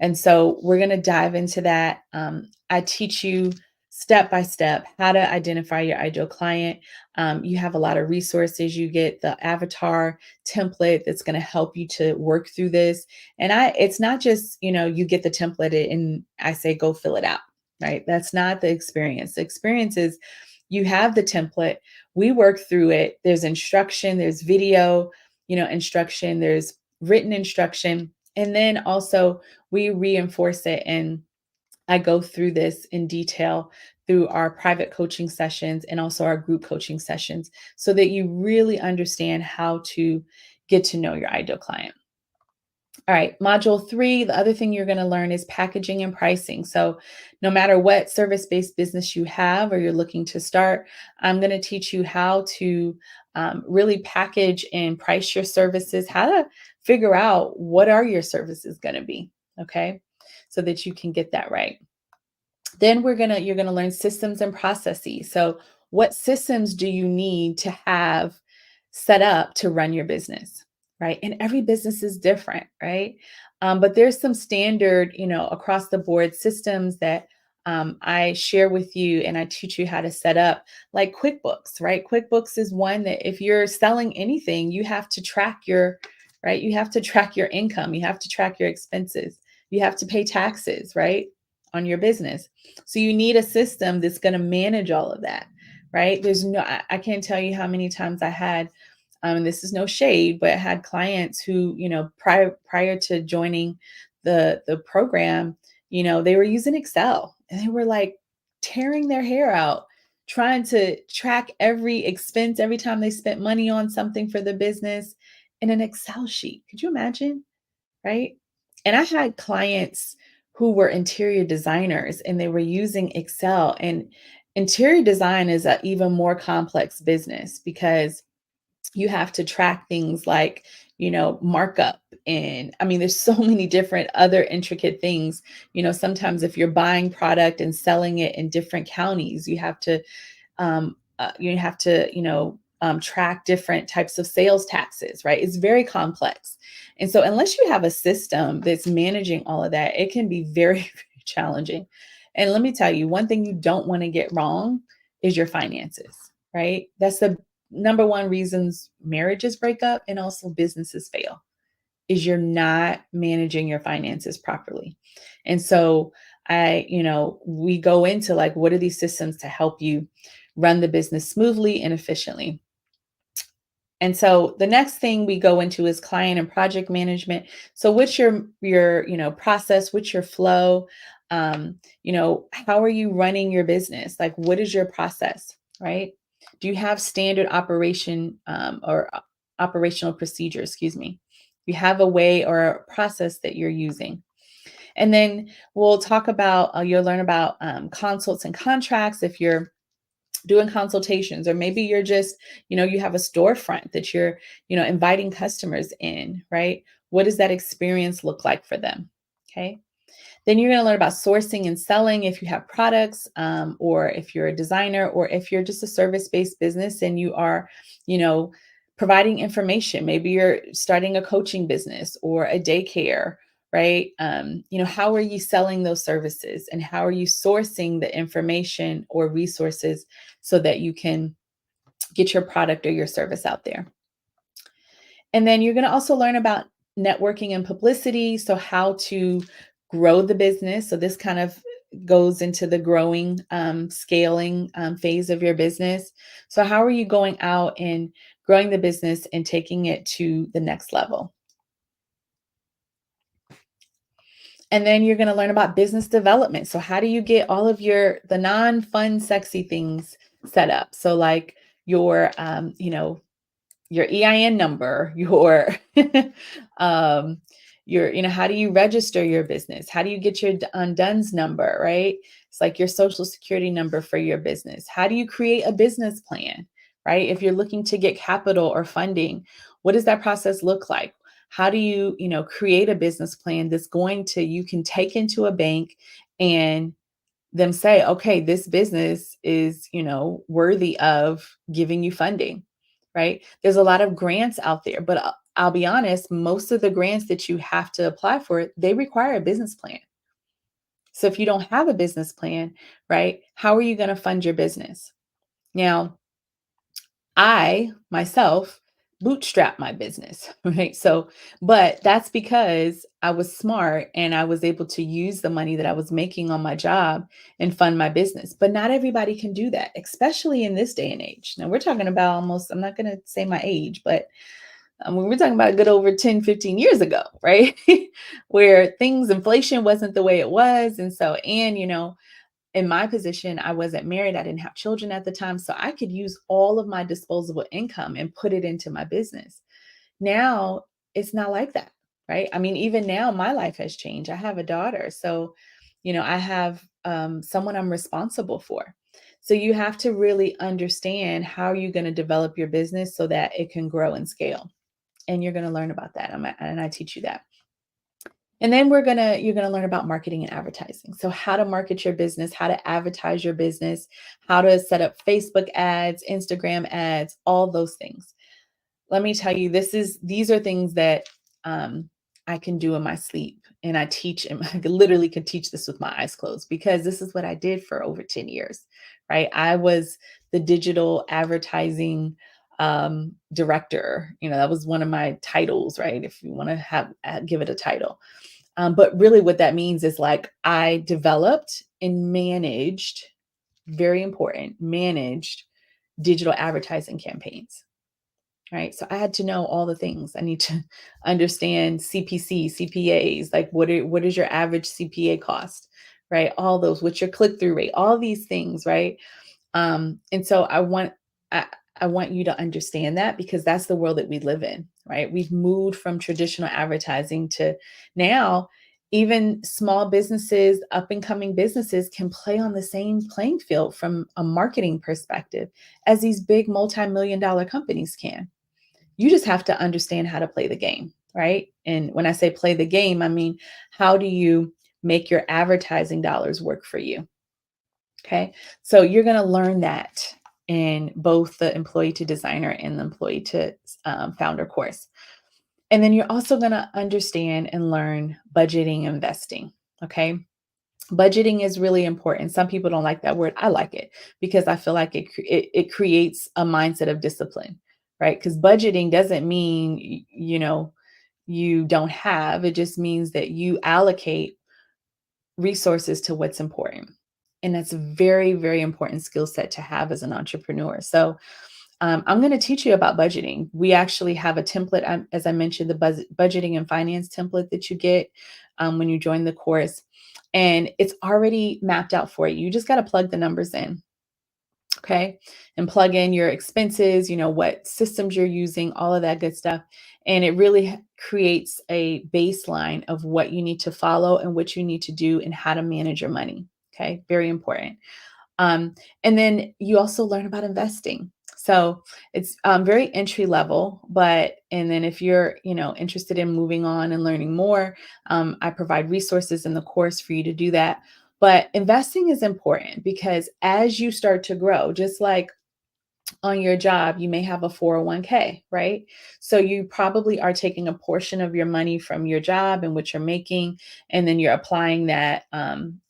And so we're going to dive into that. I teach you step by step how to identify your ideal client. You have a lot of resources. You get the avatar template that's going to help you to work through this. And it's not just, you get the template and I say, go fill it out, right? That's not the experience. The experience is you have the template. We work through it. There's instruction, there's video, instruction, there's written instruction. And then also we reinforce it, and I go through this in detail through our private coaching sessions and also our group coaching sessions so that you really understand how to get to know your ideal client. All right, module 3, the other thing you're going to learn is packaging and pricing. So no matter what service-based business you have or you're looking to start, I'm going to teach you how to really package and price your services, how to figure out what are your services going to be, okay? So that you can get that right. Then you're going to learn systems and processes. So what systems do you need to have set up to run your business, right? And every business is different, right? But there's some standard, across the board systems that I share with you, and I teach you how to set up, like QuickBooks, right? QuickBooks is one that if you're selling anything, you have to track right? You have to track your income, you have to track your expenses, you have to pay taxes, right? On your business. So you need a system that's going to manage all of that, right? I can't tell you how many times I had, and this is no shade, but I had clients who, prior to joining the program, they were using Excel and they were like tearing their hair out trying to track every expense every time they spent money on something for the business in an Excel sheet. Could you imagine? Right? And I had clients who were interior designers and they were using Excel, and interior design is an even more complex business because you have to track things like, markup. And I mean, there's so many different other intricate things. Sometimes if you're buying product and selling it in different counties, you have to, track different types of sales taxes, right? It's very complex. And so, unless you have a system that's managing all of that, it can be very, very challenging. And let me tell you, one thing you don't want to get wrong is your finances, right? That's the number one reasons marriages break up and also businesses fail is you're not managing your finances properly. And so we go into like, what are these systems to help you run the business smoothly and efficiently? And so the next thing we go into is client and project management. So what's your process, what's your flow? How are you running your business? Like what is your process, right? Do you have standard operational procedure, excuse me? You have a way or a process that you're using. And then you'll learn about consults and contracts if you're doing consultations, or maybe you're just, you have a storefront that you're, inviting customers in, right? What does that experience look like for them? Okay. Then you're going to learn about sourcing and selling if you have products, or if you're a designer, or if you're just a service-based business and you are, you know, providing information. Maybe you're starting a coaching business or a daycare, right? How are you selling those services and how are you sourcing the information or resources so that you can get your product or your service out there? And then you're going to also learn about networking and publicity. So, how to grow the business. So, this kind of goes into the growing, scaling phase of your business. So, how are you going out and growing the business and taking it to the next level? And then you're going to learn about business development. So, how do you get all of the non-fun, sexy things set up? So, like your EIN number, um, how do you register your business? How do you get your UNDUNS number, right? It's like your social security number for your business. How do you create a business plan, right? If you're looking to get capital or funding, what does that process look like? How do you, create a business plan you can take into a bank and them say, okay, this business is, worthy of giving you funding, right? There's a lot of grants out there, but I'll be honest, most of the grants that you have to apply for, they require a business plan. So if you don't have a business plan, right, how are you going to fund your business? Now, I myself bootstrap my business, right? So, but that's because I was smart and I was able to use the money that I was making on my job and fund my business. But not everybody can do that, especially in this day and age. Now, we're talking about almost, I'm not going to say my age, but we're talking about a good over 10, 15 years ago, right? Where inflation wasn't the way it was. And so, in my position, I wasn't married. I didn't have children at the time. So I could use all of my disposable income and put it into my business. Now it's not like that, right? I mean, even now my life has changed. I have a daughter. So, I have someone I'm responsible for. So you have to really understand how you're going to develop your business so that it can grow and scale. And you're going to learn about that. And I teach you that. And then you're gonna learn about marketing and advertising. So how to market your business, how to advertise your business, how to set up Facebook ads, Instagram ads, all those things. Let me tell you, these are things that um, I can do in my sleep, and I teach. And I literally can teach this with my eyes closed because this is what I did for over 10 years. Right? I was the digital advertising director. That was one of my titles. Right? If you want to give it a title. But really, what that means is like I developed and managed, very important, managed digital advertising campaigns. Right. So I had to know all the things. I need to understand CPC, CPAs, like what is your average CPA cost, right? All those, what's your click-through rate, all these things, right? And so I, I want you to understand that because that's the world that we live in, right? We've moved from traditional advertising to now even small businesses, up and coming businesses can play on the same playing field from a marketing perspective as these big multi-million dollar companies can. You just have to understand how to play the game, right? And when I say play the game, I mean, how do you make your advertising dollars work for you? Okay. So you're going to learn that in both the employee to designer and the employee to founder course. And then you're also going to understand and learn budgeting, investing. Okay. Budgeting is really important. Some people don't like that word. I like it because I feel like it creates a mindset of discipline, right? Because budgeting doesn't mean you don't have. It just means that you allocate resources to what's important, and that's a very, very important skill set to have as an entrepreneur. So I'm going to teach you about budgeting. We actually have a template, as I mentioned, the budgeting and finance template that you get when you join the course. And it's already mapped out for you. You just got to plug the numbers in. Okay. And plug in your expenses, what systems you're using, all of that good stuff. And it really creates a baseline of what you need to follow and what you need to do and how to manage your money. Okay. Very important. And then you also learn about investing. So it's very entry level, and then if you're, interested in moving on and learning more, I provide resources in the course for you to do that. But investing is important because as you start to grow, just like on your job, you may have a 401k, right? So you probably are taking a portion of your money from your job and what you're making, and then you're applying that,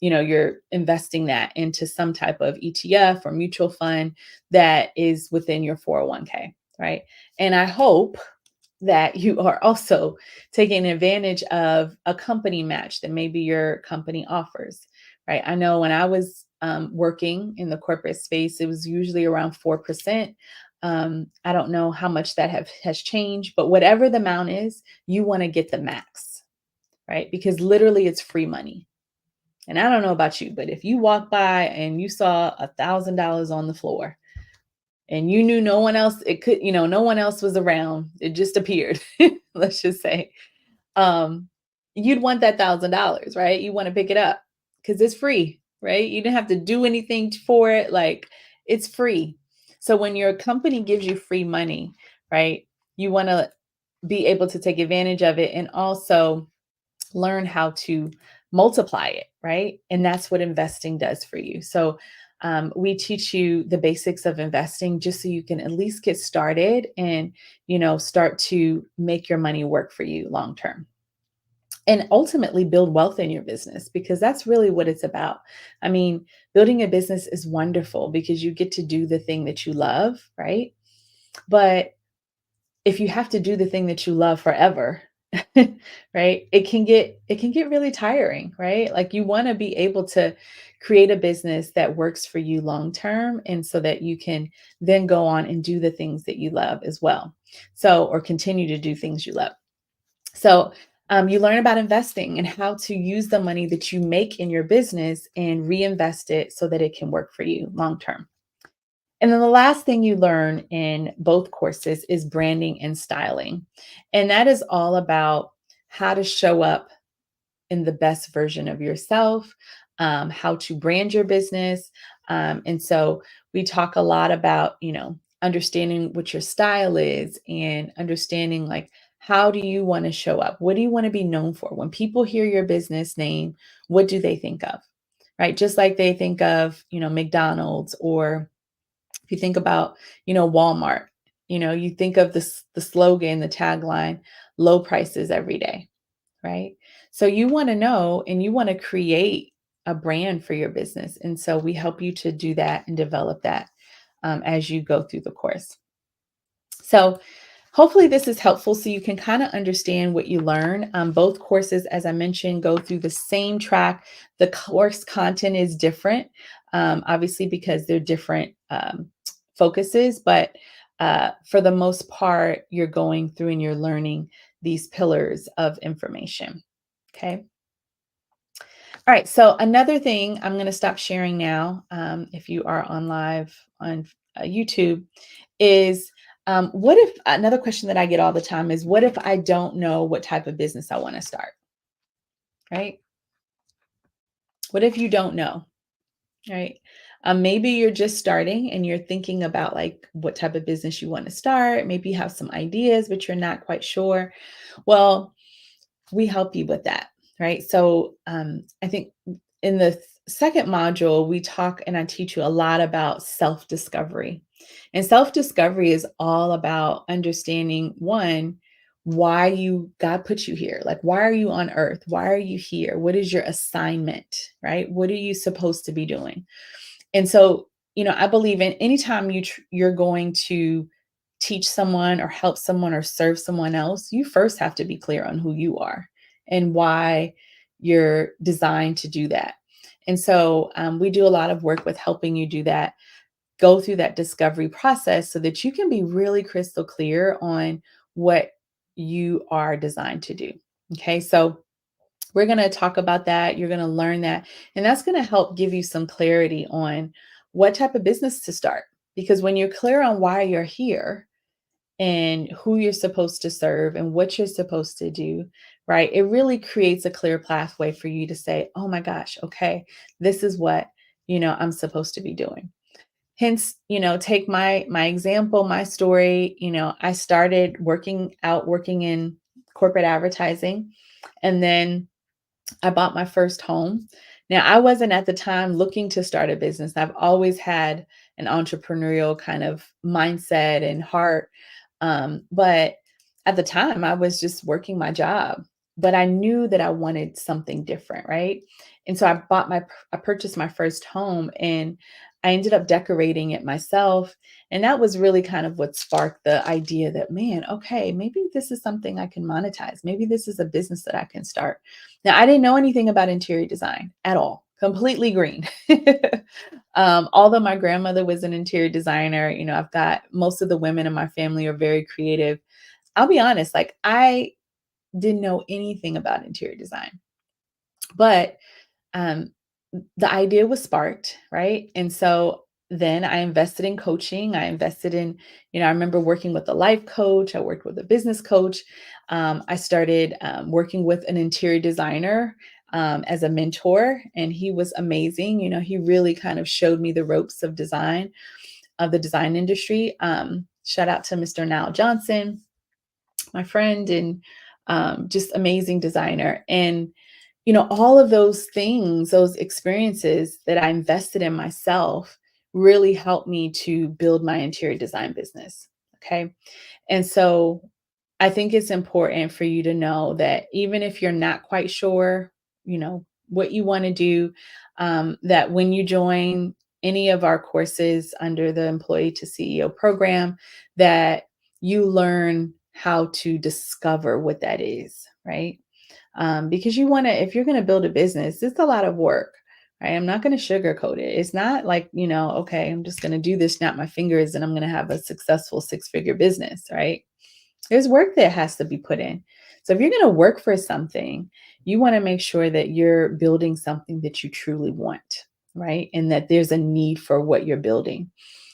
you're investing that into some type of ETF or mutual fund that is within your 401k, right? And I hope that you are also taking advantage of a company match that maybe your company offers, right? I know when I was working in the corporate space, it was usually around 4%. I don't know how much that has changed, but whatever the amount is, you want to get the max, right? Because literally it's free money. And I don't know about you, but if you walk by and you saw $1,000 on the floor, and you knew no one else, no one else was around, it just appeared, let's just say, um, you'd want that $1,000, right? You want to pick it up because it's free, right? You didn't have to do anything for it. Like it's free. So when your company gives you free money, right, you want to be able to take advantage of it and also learn how to multiply it, right? And that's what investing does for you. So we teach you the basics of investing just so you can at least get started and, start to make your money work for you long term. And ultimately build wealth in your business because that's really what it's about. I mean, building a business is wonderful because you get to do the thing that you love, right? But if you have to do the thing that you love forever, right? It can get really tiring, right? Like you want to be able to create a business that works for you long term and so that you can then go on and do the things that you love as well. So, or continue to do things you love. So, you learn about investing and how to use the money that you make in your business and reinvest it so that it can work for you long term. And then the last thing you learn in both courses is branding and styling. And that is all about how to show up in the best version of yourself, how to brand your business. And so we talk a lot about, understanding what your style is and understanding like, how do you want to show up? What do you want to be known for? When people hear your business name, what do they think of? Right? Just like they think of, McDonald's, or if you think about, Walmart, you think of this the slogan, the tagline, low prices every day, right? So you want to know and you want to create a brand for your business. And so we help you to do that and develop that as you go through the course. So hopefully this is helpful so you can kind of understand what you learn. Both courses, as I mentioned, go through the same track. The course content is different, obviously, because they're different focuses, but for the most part, you're going through and you're learning these pillars of information. Okay. All right. So another thing, I'm going to stop sharing now. If you are on live on YouTube, is what if another question that I get all the time is, what if I don't know what type of business I want to start? Right? What if you don't know? Right? Maybe you're just starting and you're thinking about like what type of business you want to start. Maybe you have some ideas, but you're not quite sure. Well, we help you with that, right? So I think in the second module, we talk and I teach you a lot about self-discovery. And self-discovery is all about understanding, one, why you God put you here. Like, why are you on earth? Why are you here? What is your assignment, right? What are you supposed to be doing? And so, I believe in anytime you're going to teach someone or help someone or serve someone else, you first have to be clear on who you are and why you're designed to do that. And so we do a lot of work with helping you do that, go through that discovery process so that you can be really crystal clear on what you are designed to do. Okay, so we're going to talk about that. You're going to learn that. And that's going to help give you some clarity on what type of business to start. Because when you're clear on why you're here and who you're supposed to serve and what you're supposed to do, right, it really creates a clear pathway for you to say, oh my gosh, okay, this is what, I'm supposed to be doing. Hence, take my example, my story. I started working in corporate advertising, and then I bought my first home. Now, I wasn't at the time looking to start a business. I've always had an entrepreneurial kind of mindset and heart. But at the time, I was just working my job, but I knew that I wanted something different, right? And so I purchased my first home, and I ended up decorating it myself. And that was really kind of what sparked the idea that, man, okay, maybe this is something I can monetize. Maybe this is a business that I can start. Now, I didn't know anything about interior design at all, completely green. Although my grandmother was an interior designer, I've got most of the women in my family are very creative. I'll be honest, like I didn't know anything about interior design, but um, the idea was sparked, right? And so then I invested in coaching. I invested in, I remember working with a life coach. I worked with a business coach. I started working with an interior designer as a mentor, and he was amazing. He really kind of showed me the ropes of design, of the design industry. Shout out to Mr. Nile Johnson, my friend, and just amazing designer. And all of those things, those experiences that I invested in myself really helped me to build my interior design business. Okay. And so I think it's important for you to know that even if you're not quite sure, what you want to do, that when you join any of our courses under the Employee to CEO program, that you learn how to discover what that is, right? Because if you're going to build a business, it's a lot of work, right? I'm not going to sugarcoat it. It's not like, okay, I'm just going to do this, snap my fingers, and I'm going to have a successful six-figure business, right? There's work that has to be put in. So if you're going to work for something, you want to make sure that you're building something that you truly want, right? And that there's a need for what you're building.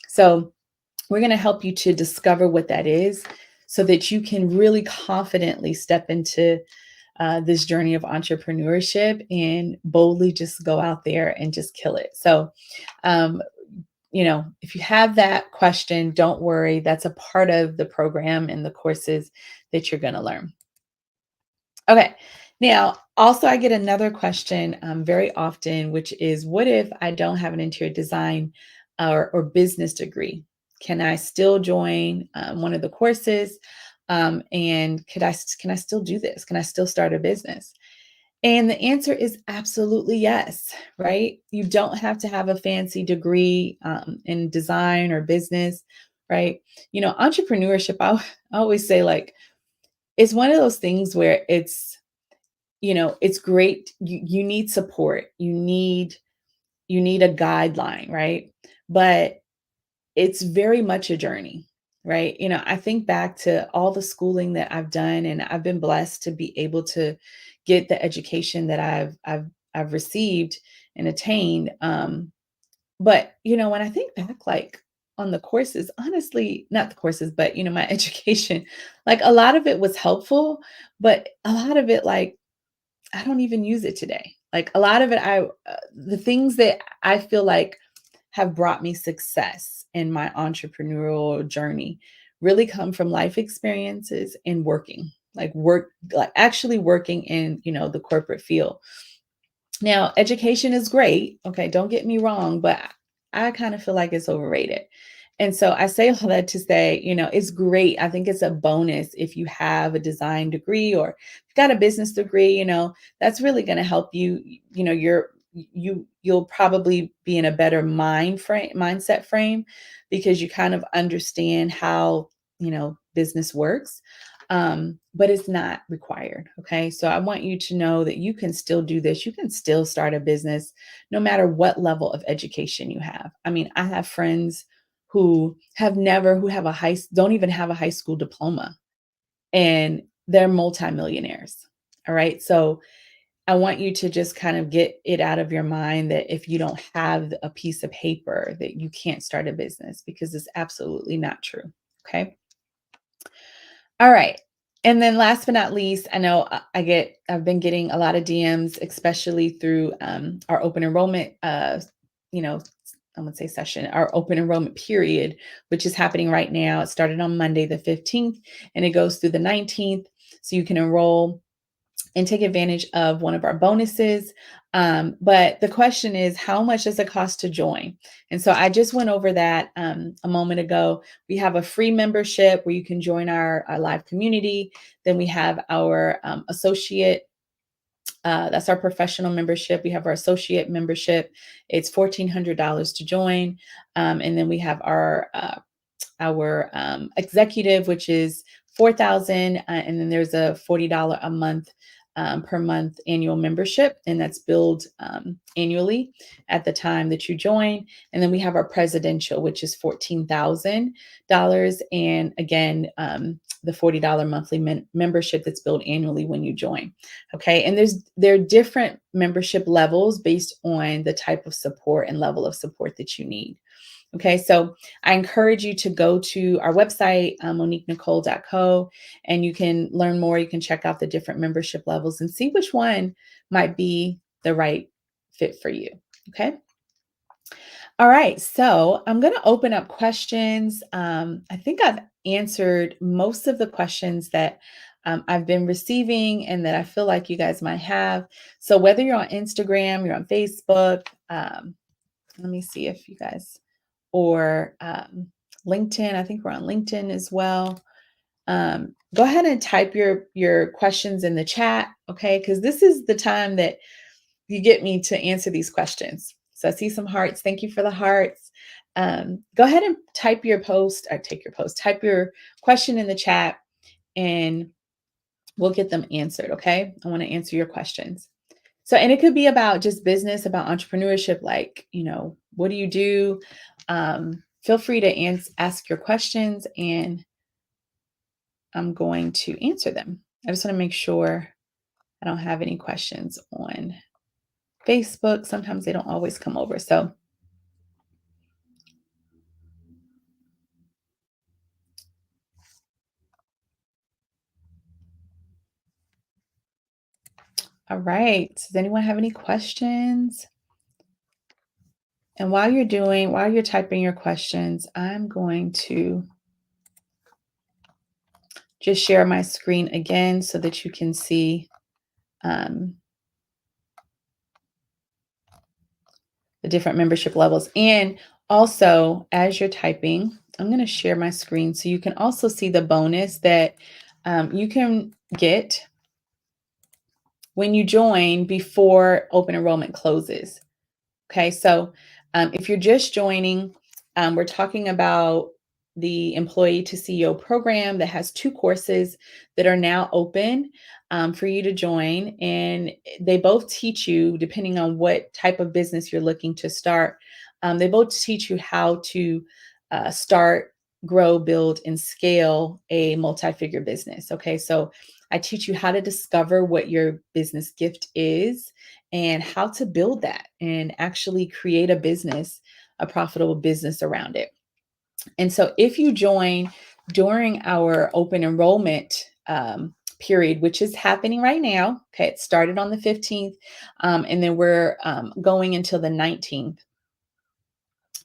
So we're going to help you to discover what that is so that you can really confidently step into this journey of entrepreneurship and boldly just go out there and just kill it. So, um, if you have that question, don't worry. That's a part of the program and the courses that you're going to learn. Okay. Now, also, I get another question very often, which is, what if I don't have an interior design or business degree? Can I still join one of the courses? And can I still do this? Can I still start a business? And the answer is absolutely yes, right? You don't have to have a fancy degree in design or business, right? Entrepreneurship, I always say, like, it's one of those things where it's great. You need support. You need a guideline, right? But it's very much a journey, right? I think back to all the schooling that I've done, and I've been blessed to be able to get the education that I've received and attained. But when I think back, like, on the courses, honestly, not the courses, but my education, like, a lot of it was helpful, but a lot of it, like, I don't even use it today. Like, a lot of it, the things that I feel like have brought me success in my entrepreneurial journey really come from life experiences and like actually working in, the corporate field. Now, education is great. Okay, don't get me wrong, but I kind of feel like it's overrated. And so I say all that to say, it's great. I think it's a bonus if you have a design degree or you've got a business degree, that's really going to help you. You'll probably be in a better mindset frame because you kind of understand how, business works. But it's not required. Okay. So I want you to know that you can still do this. You can still start a business no matter what level of education you have. I mean, I have friends who have don't even have a high school diploma, and they're multimillionaires. All right. So I want you to just kind of get it out of your mind that if you don't have a piece of paper that you can't start a business, because it's absolutely not true. Okay. All right. And then last but not least, I know I've been getting a lot of DMs, especially through our open enrollment, you know, I would say session, our open enrollment period, which is happening right now. It started on Monday, the 15th, and it goes through the 19th. So you can enroll and take advantage of one of our bonuses. But the question is, how much does it cost to join? And so I just went over that a moment ago. We have a free membership where you can join our live community. Then we have our associate. That's our professional membership. We have our associate membership. It's $1,400 to join. And then we have our executive, which is 4,000, and then there's a $40 a month per month annual membership, and that's billed annually at the time that you join. And then we have our presidential, which is $14,000, and again, the $40 monthly membership that's billed annually when you join. Okay, and there are different membership levels based on the type of support and level of support that you need. Okay, so I encourage you to go to our website, moniquenicole.co, and you can learn more. You can check out the different membership levels and see which one might be the right fit for you. Okay. All right, so I'm going to open up questions. I think I've answered most of the questions that I've been receiving and that I feel like you guys might have. So whether you're on Instagram, you're on Facebook, let me see if you guys, or LinkedIn. I think we're on LinkedIn as well. Go ahead and type your questions in the chat, okay? Because this is the time that you get me to answer these questions. So I see some hearts. Thank you for the hearts. Go ahead and type your post, or take your post, type your question in the chat, and we'll get them answered, okay? I want to answer your questions. So, and it could be about just business, about entrepreneurship, like, what do you do? Feel free to ask your questions, and I'm going to answer them. I just want to make sure I don't have any questions on Facebook. Sometimes they don't always come over. So, All right. Does anyone have any questions? And while you're typing your questions, I'm going to just share my screen again so that you can see um, the different membership levels. And also, as you're typing, I'm going to share my screen so you can also see the bonus that you can get when you join before open enrollment closes. Okay, so if you're just joining, we're talking about the Employee to CEO program that has two courses that are now open for you to join. And they both teach you, depending on what type of business you're looking to start, they both teach you how to start, grow, build, and scale a multi-figure business. Okay, so I teach you how to discover what your business gift is and how to build that and actually create a business, a profitable business around it. And so if you join during our open enrollment period, which is happening right now, okay, it started on the 15th, and then we're going until the 19th.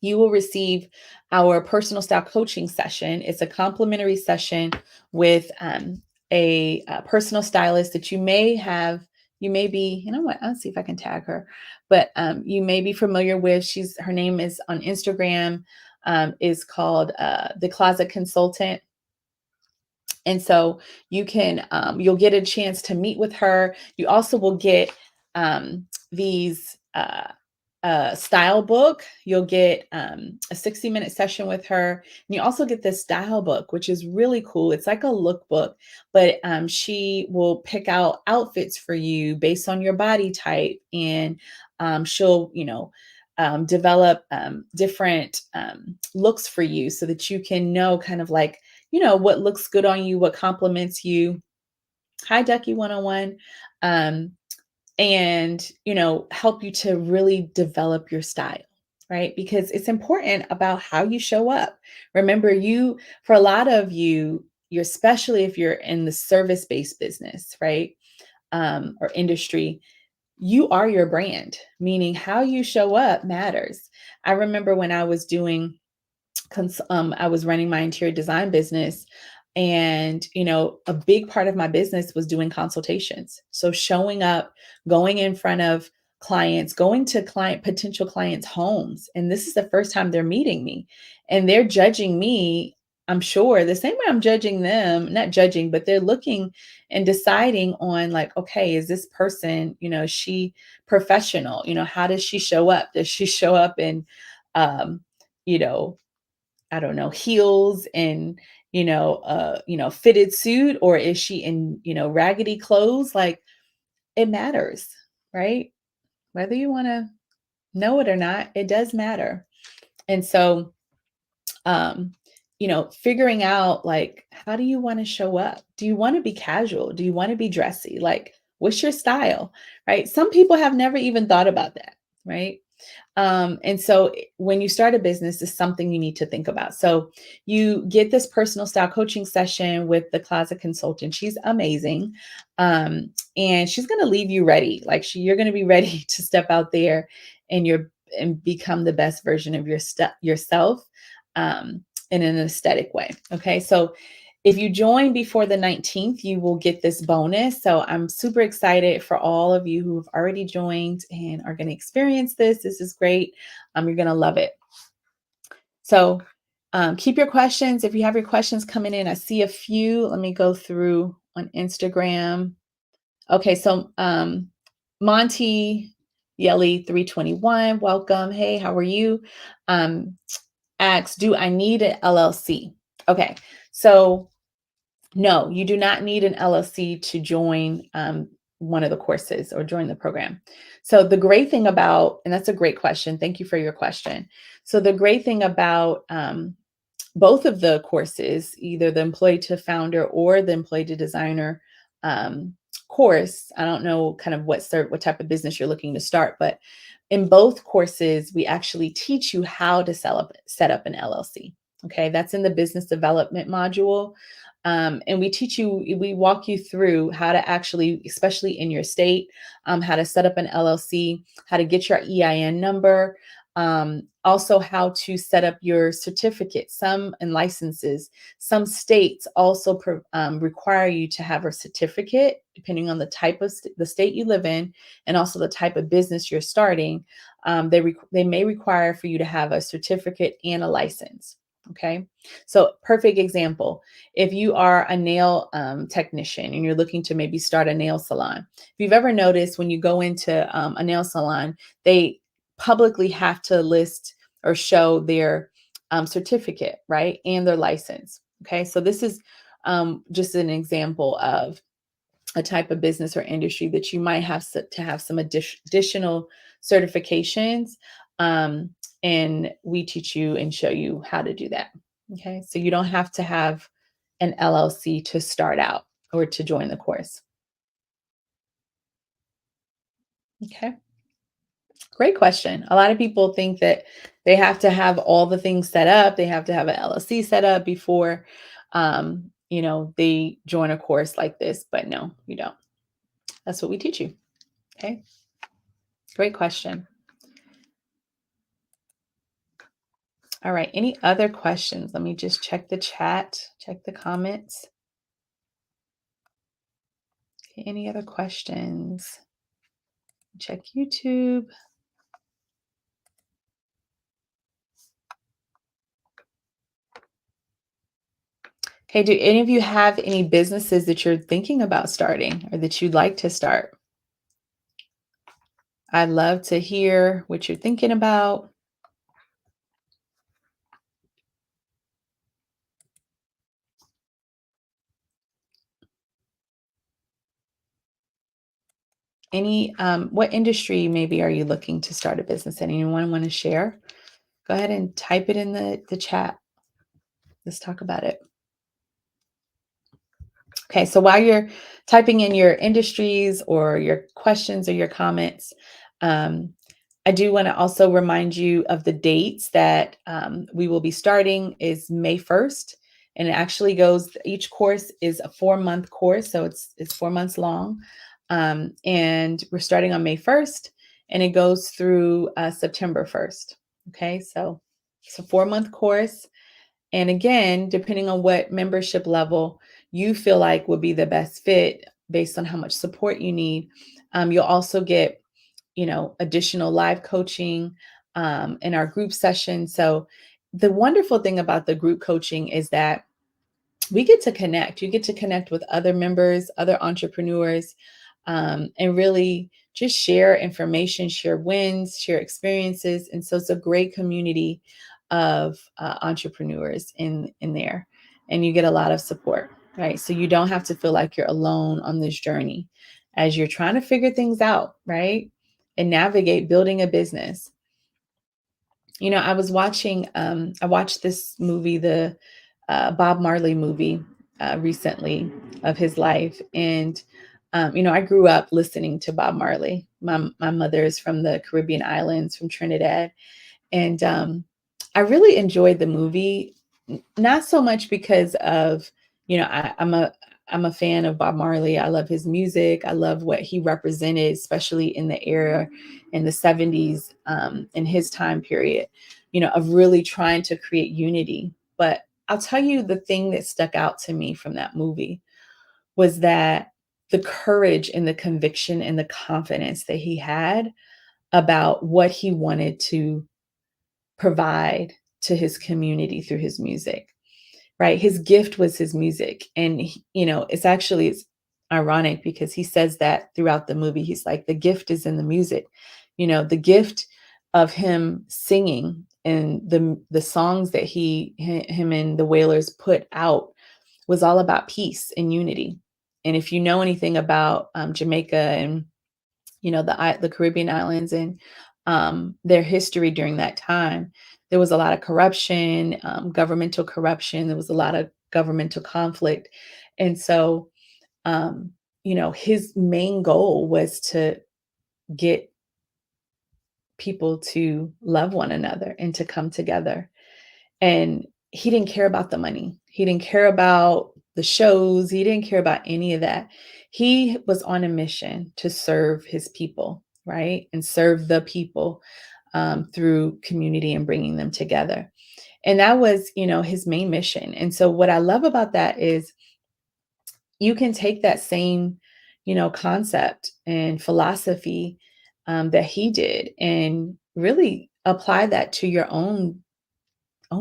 You will receive our personal style coaching session. It's a complimentary session with a personal stylist that you may be, you know what, I'll see if I can tag her, but you may be familiar with. Her name is on Instagram, is called The Closet Consultant. And so you'll get a chance to meet with her. You also will get these style book. You'll get a 60-minute session with her. And you also get this style book, which is really cool. It's like a lookbook, but she will pick out outfits for you based on your body type. And she'll, develop different looks for you so that you can know kind of like, what looks good on you, what compliments you. Hi, Ducky 101. And help you to really develop your style, right? Because it's important about how you show up. Remember, for a lot of you're, especially if you're in the service-based business, right? Or industry, you are your brand, meaning how you show up matters. I remember when I was I was running my interior design business, and a big part of my business was doing consultations. So showing up, going in front of clients, going to potential clients' homes, and this is the first time they're meeting me, and they're judging me, I'm sure the same way I'm judging them, not judging, but they're looking and deciding on, like, okay, is this person, is she professional? How does she show up? Does she show up in um you know I don't know, heels and, fitted suit, or is she in, raggedy clothes? Like, it matters, right? Whether you want to know it or not, it does matter. And so, um, figuring out, like, how do you want to show up? Do you want to be casual? Do you want to be dressy? Like, what's your style, right? Some people have never even thought about that, right? And so when you start a business, it's something you need to think about. So you get this personal style coaching session with the Closet Consultant. She's amazing. And she's going to leave you ready. Like, you're going to be ready to step out there and become the best version of yourself, in an aesthetic way. Okay. So if you join before the 19th, you will get this bonus. So I'm super excited for all of you who have already joined and are going to experience this. This is great. You're going to love it. So keep your questions. If you have your questions coming in, I see a few. Let me go through on Instagram. Okay, so Monty Yelly 321, welcome. Hey, how are you? Asks, do I need an LLC? Okay, so no, you do not need an LLC to join one of the courses or join the program. So the great thing about, and that's a great question. Thank you for your question. So the great thing about both of the courses, either the employee to founder or the employee to designer course, I don't know kind of what type of business you're looking to start, but in both courses, we actually teach you how to set up an LLC. Okay, that's in the business development module. And we walk you through how to actually, especially in your state, how to set up an LLC, how to get your EIN number, also how to set up your certificate, some and licenses. Some states also require you to have a certificate, depending on the type of the state you live in, and also the type of business you're starting. They may require for you to have a certificate and a license. Okay, so perfect example. If you are a nail technician and you're looking to maybe start a nail salon, if you've ever noticed when you go into a nail salon, they publicly have to list or show their certificate, right? And their license. Okay, so this is just an example of a type of business or industry that you might have to have some additional certifications. Um, and we teach you and show you how to do that. Okay, so you don't have to have an LLC to start out or to join the course. Okay. Great question. A lot of people think that they have to have all the things set up. They have to have an LLC set up before, they join a course like this. But no, you don't. That's what we teach you. Okay. Great question. All right. Any other questions? Let me just check the chat, check the comments. Okay, any other questions? Check YouTube. Okay, do any of you have any businesses that you're thinking about starting or that you'd like to start? I'd love to hear what you're thinking about. What industry maybe are you looking to start a business in? Anyone want to share? Go ahead and type it in the chat. Let's talk about it. Okay, so while you're typing in your industries or your questions or your comments, um, I do want to also remind you of the dates that we will be starting is May 1st. And it actually each course is a 4-month course. So it's 4 months long. And we're starting on May 1st and it goes through September 1st. Okay, so it's a 4-month course. And again, depending on what membership level you feel like would be the best fit based on how much support you need, you'll also get, additional live coaching in our group session. So the wonderful thing about the group coaching is that we get to connect. You get to connect with other members, other entrepreneurs, and really just share information, share wins, share experiences. And so it's a great community of entrepreneurs in there, and you get a lot of support, right? So you don't have to feel like you're alone on this journey as you're trying to figure things out, right? And navigate building a business. I watched this movie, the Bob Marley movie recently of his life. And, I grew up listening to Bob Marley. My mother is from the Caribbean islands, from Trinidad. And I really enjoyed the movie, not so much because of, I'm a fan of Bob Marley. I love his music. I love what he represented, especially in the era in the 70s, in his time period, of really trying to create unity. But I'll tell you the thing that stuck out to me from that movie was that the courage and the conviction and the confidence that he had about what he wanted to provide to his community through his music, right? His gift was his music. And, it's ironic because he says that throughout the movie. He's like, the gift is in the music, the gift of him singing and the songs that him and the Wailers put out was all about peace and unity. And if you know anything about Jamaica and the Caribbean islands and their history during that time, there was a lot of corruption, governmental corruption. There was a lot of governmental conflict, and so his main goal was to get people to love one another and to come together. And he didn't care about the money. He didn't care about the shows. He didn't care about any of that. He was on a mission to serve his people, right? And serve the people through community and bringing them together. And that was, his main mission. And so what I love about that is you can take that same, concept and philosophy that he did and really apply that to your own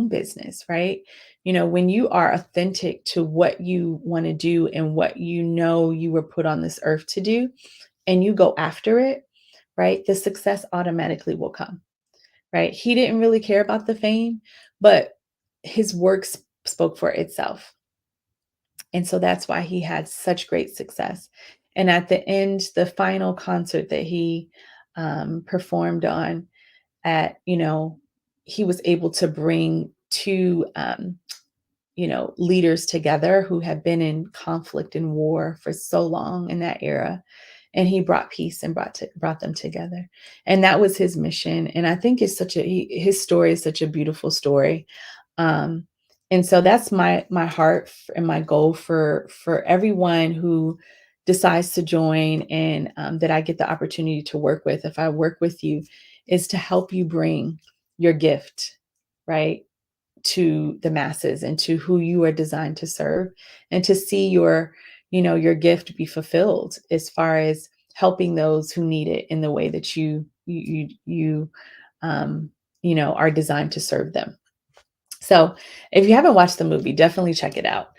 business, right? When you are authentic to what you want to do and what you were put on this earth to do, and you go after it, right? The success automatically will come, right? He didn't really care about the fame, but his work spoke for itself. And so that's why he had such great success. And at the end, the final concert that he performed on he was able to bring two, leaders together who had been in conflict and war for so long in that era. And he brought peace and brought them together. And that was his mission. And I think his story is such a beautiful story. Um, and so that's my heart and my goal for everyone who decides to join and that I get the opportunity to work with. If I work with you, is to help you bring your gift, right, to the masses and to who you are designed to serve, and to see your gift be fulfilled as far as helping those who need it in the way that um, are designed to serve them. So if you haven't watched the movie, definitely check it out.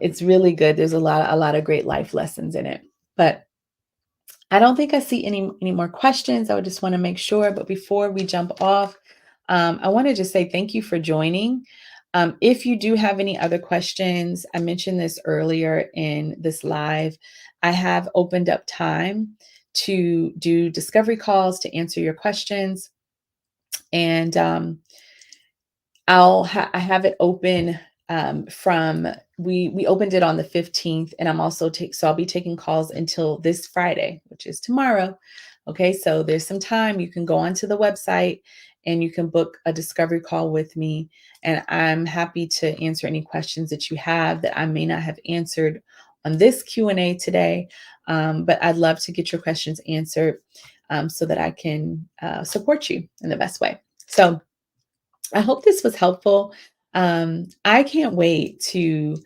It's really good. There's a lot of great life lessons in it. But I don't think I see any more questions. I would just want to make sure. But before we jump off, I want to just say thank you for joining. If you do have any other questions, I mentioned this earlier in this live. I have opened up time to do discovery calls to answer your questions. And I have it open from we opened it on the 15th, and so I'll be taking calls until this Friday, which is tomorrow. Okay, so there's some time. You can go onto the website and you can book a discovery call with me, and I'm happy to answer any questions that you have that I may not have answered on this Q&A today. But I'd love to get your questions answered so that I can support you in the best way. So I hope this was helpful. I can't wait to,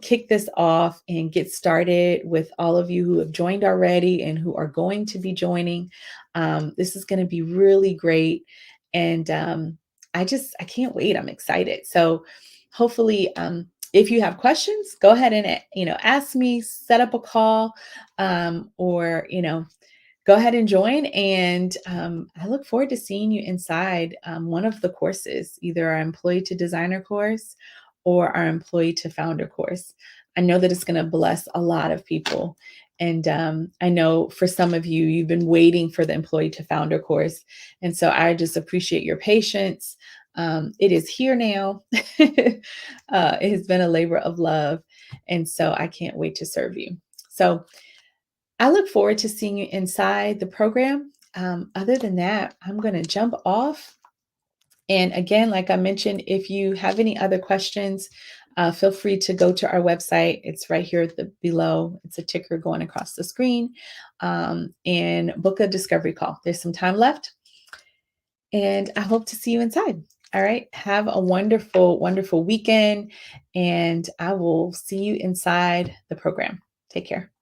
kick this off and get started with all of you who have joined already and who are going to be joining. This is going to be really great. And I can't wait. I'm excited. So hopefully, if you have questions, go ahead and, ask me, set up a call, or, go ahead and join. And I look forward to seeing you inside one of the courses, either our employee to designer course or our employee to founder course. I know that it's going to bless a lot of people. And I know for some of you, you've been waiting for the employee to founder course. And so I just appreciate your patience. It is here now. It has been a labor of love. And so I can't wait to serve you. So I look forward to seeing you inside the program. Other than that, I'm going to jump off. And again, like I mentioned, if you have any other questions, feel free to go to our website. It's right here below. It's a ticker going across the screen, and book a discovery call. There's some time left, and I hope to see you inside. All right. Have a wonderful, wonderful weekend, and I will see you inside the program. Take care.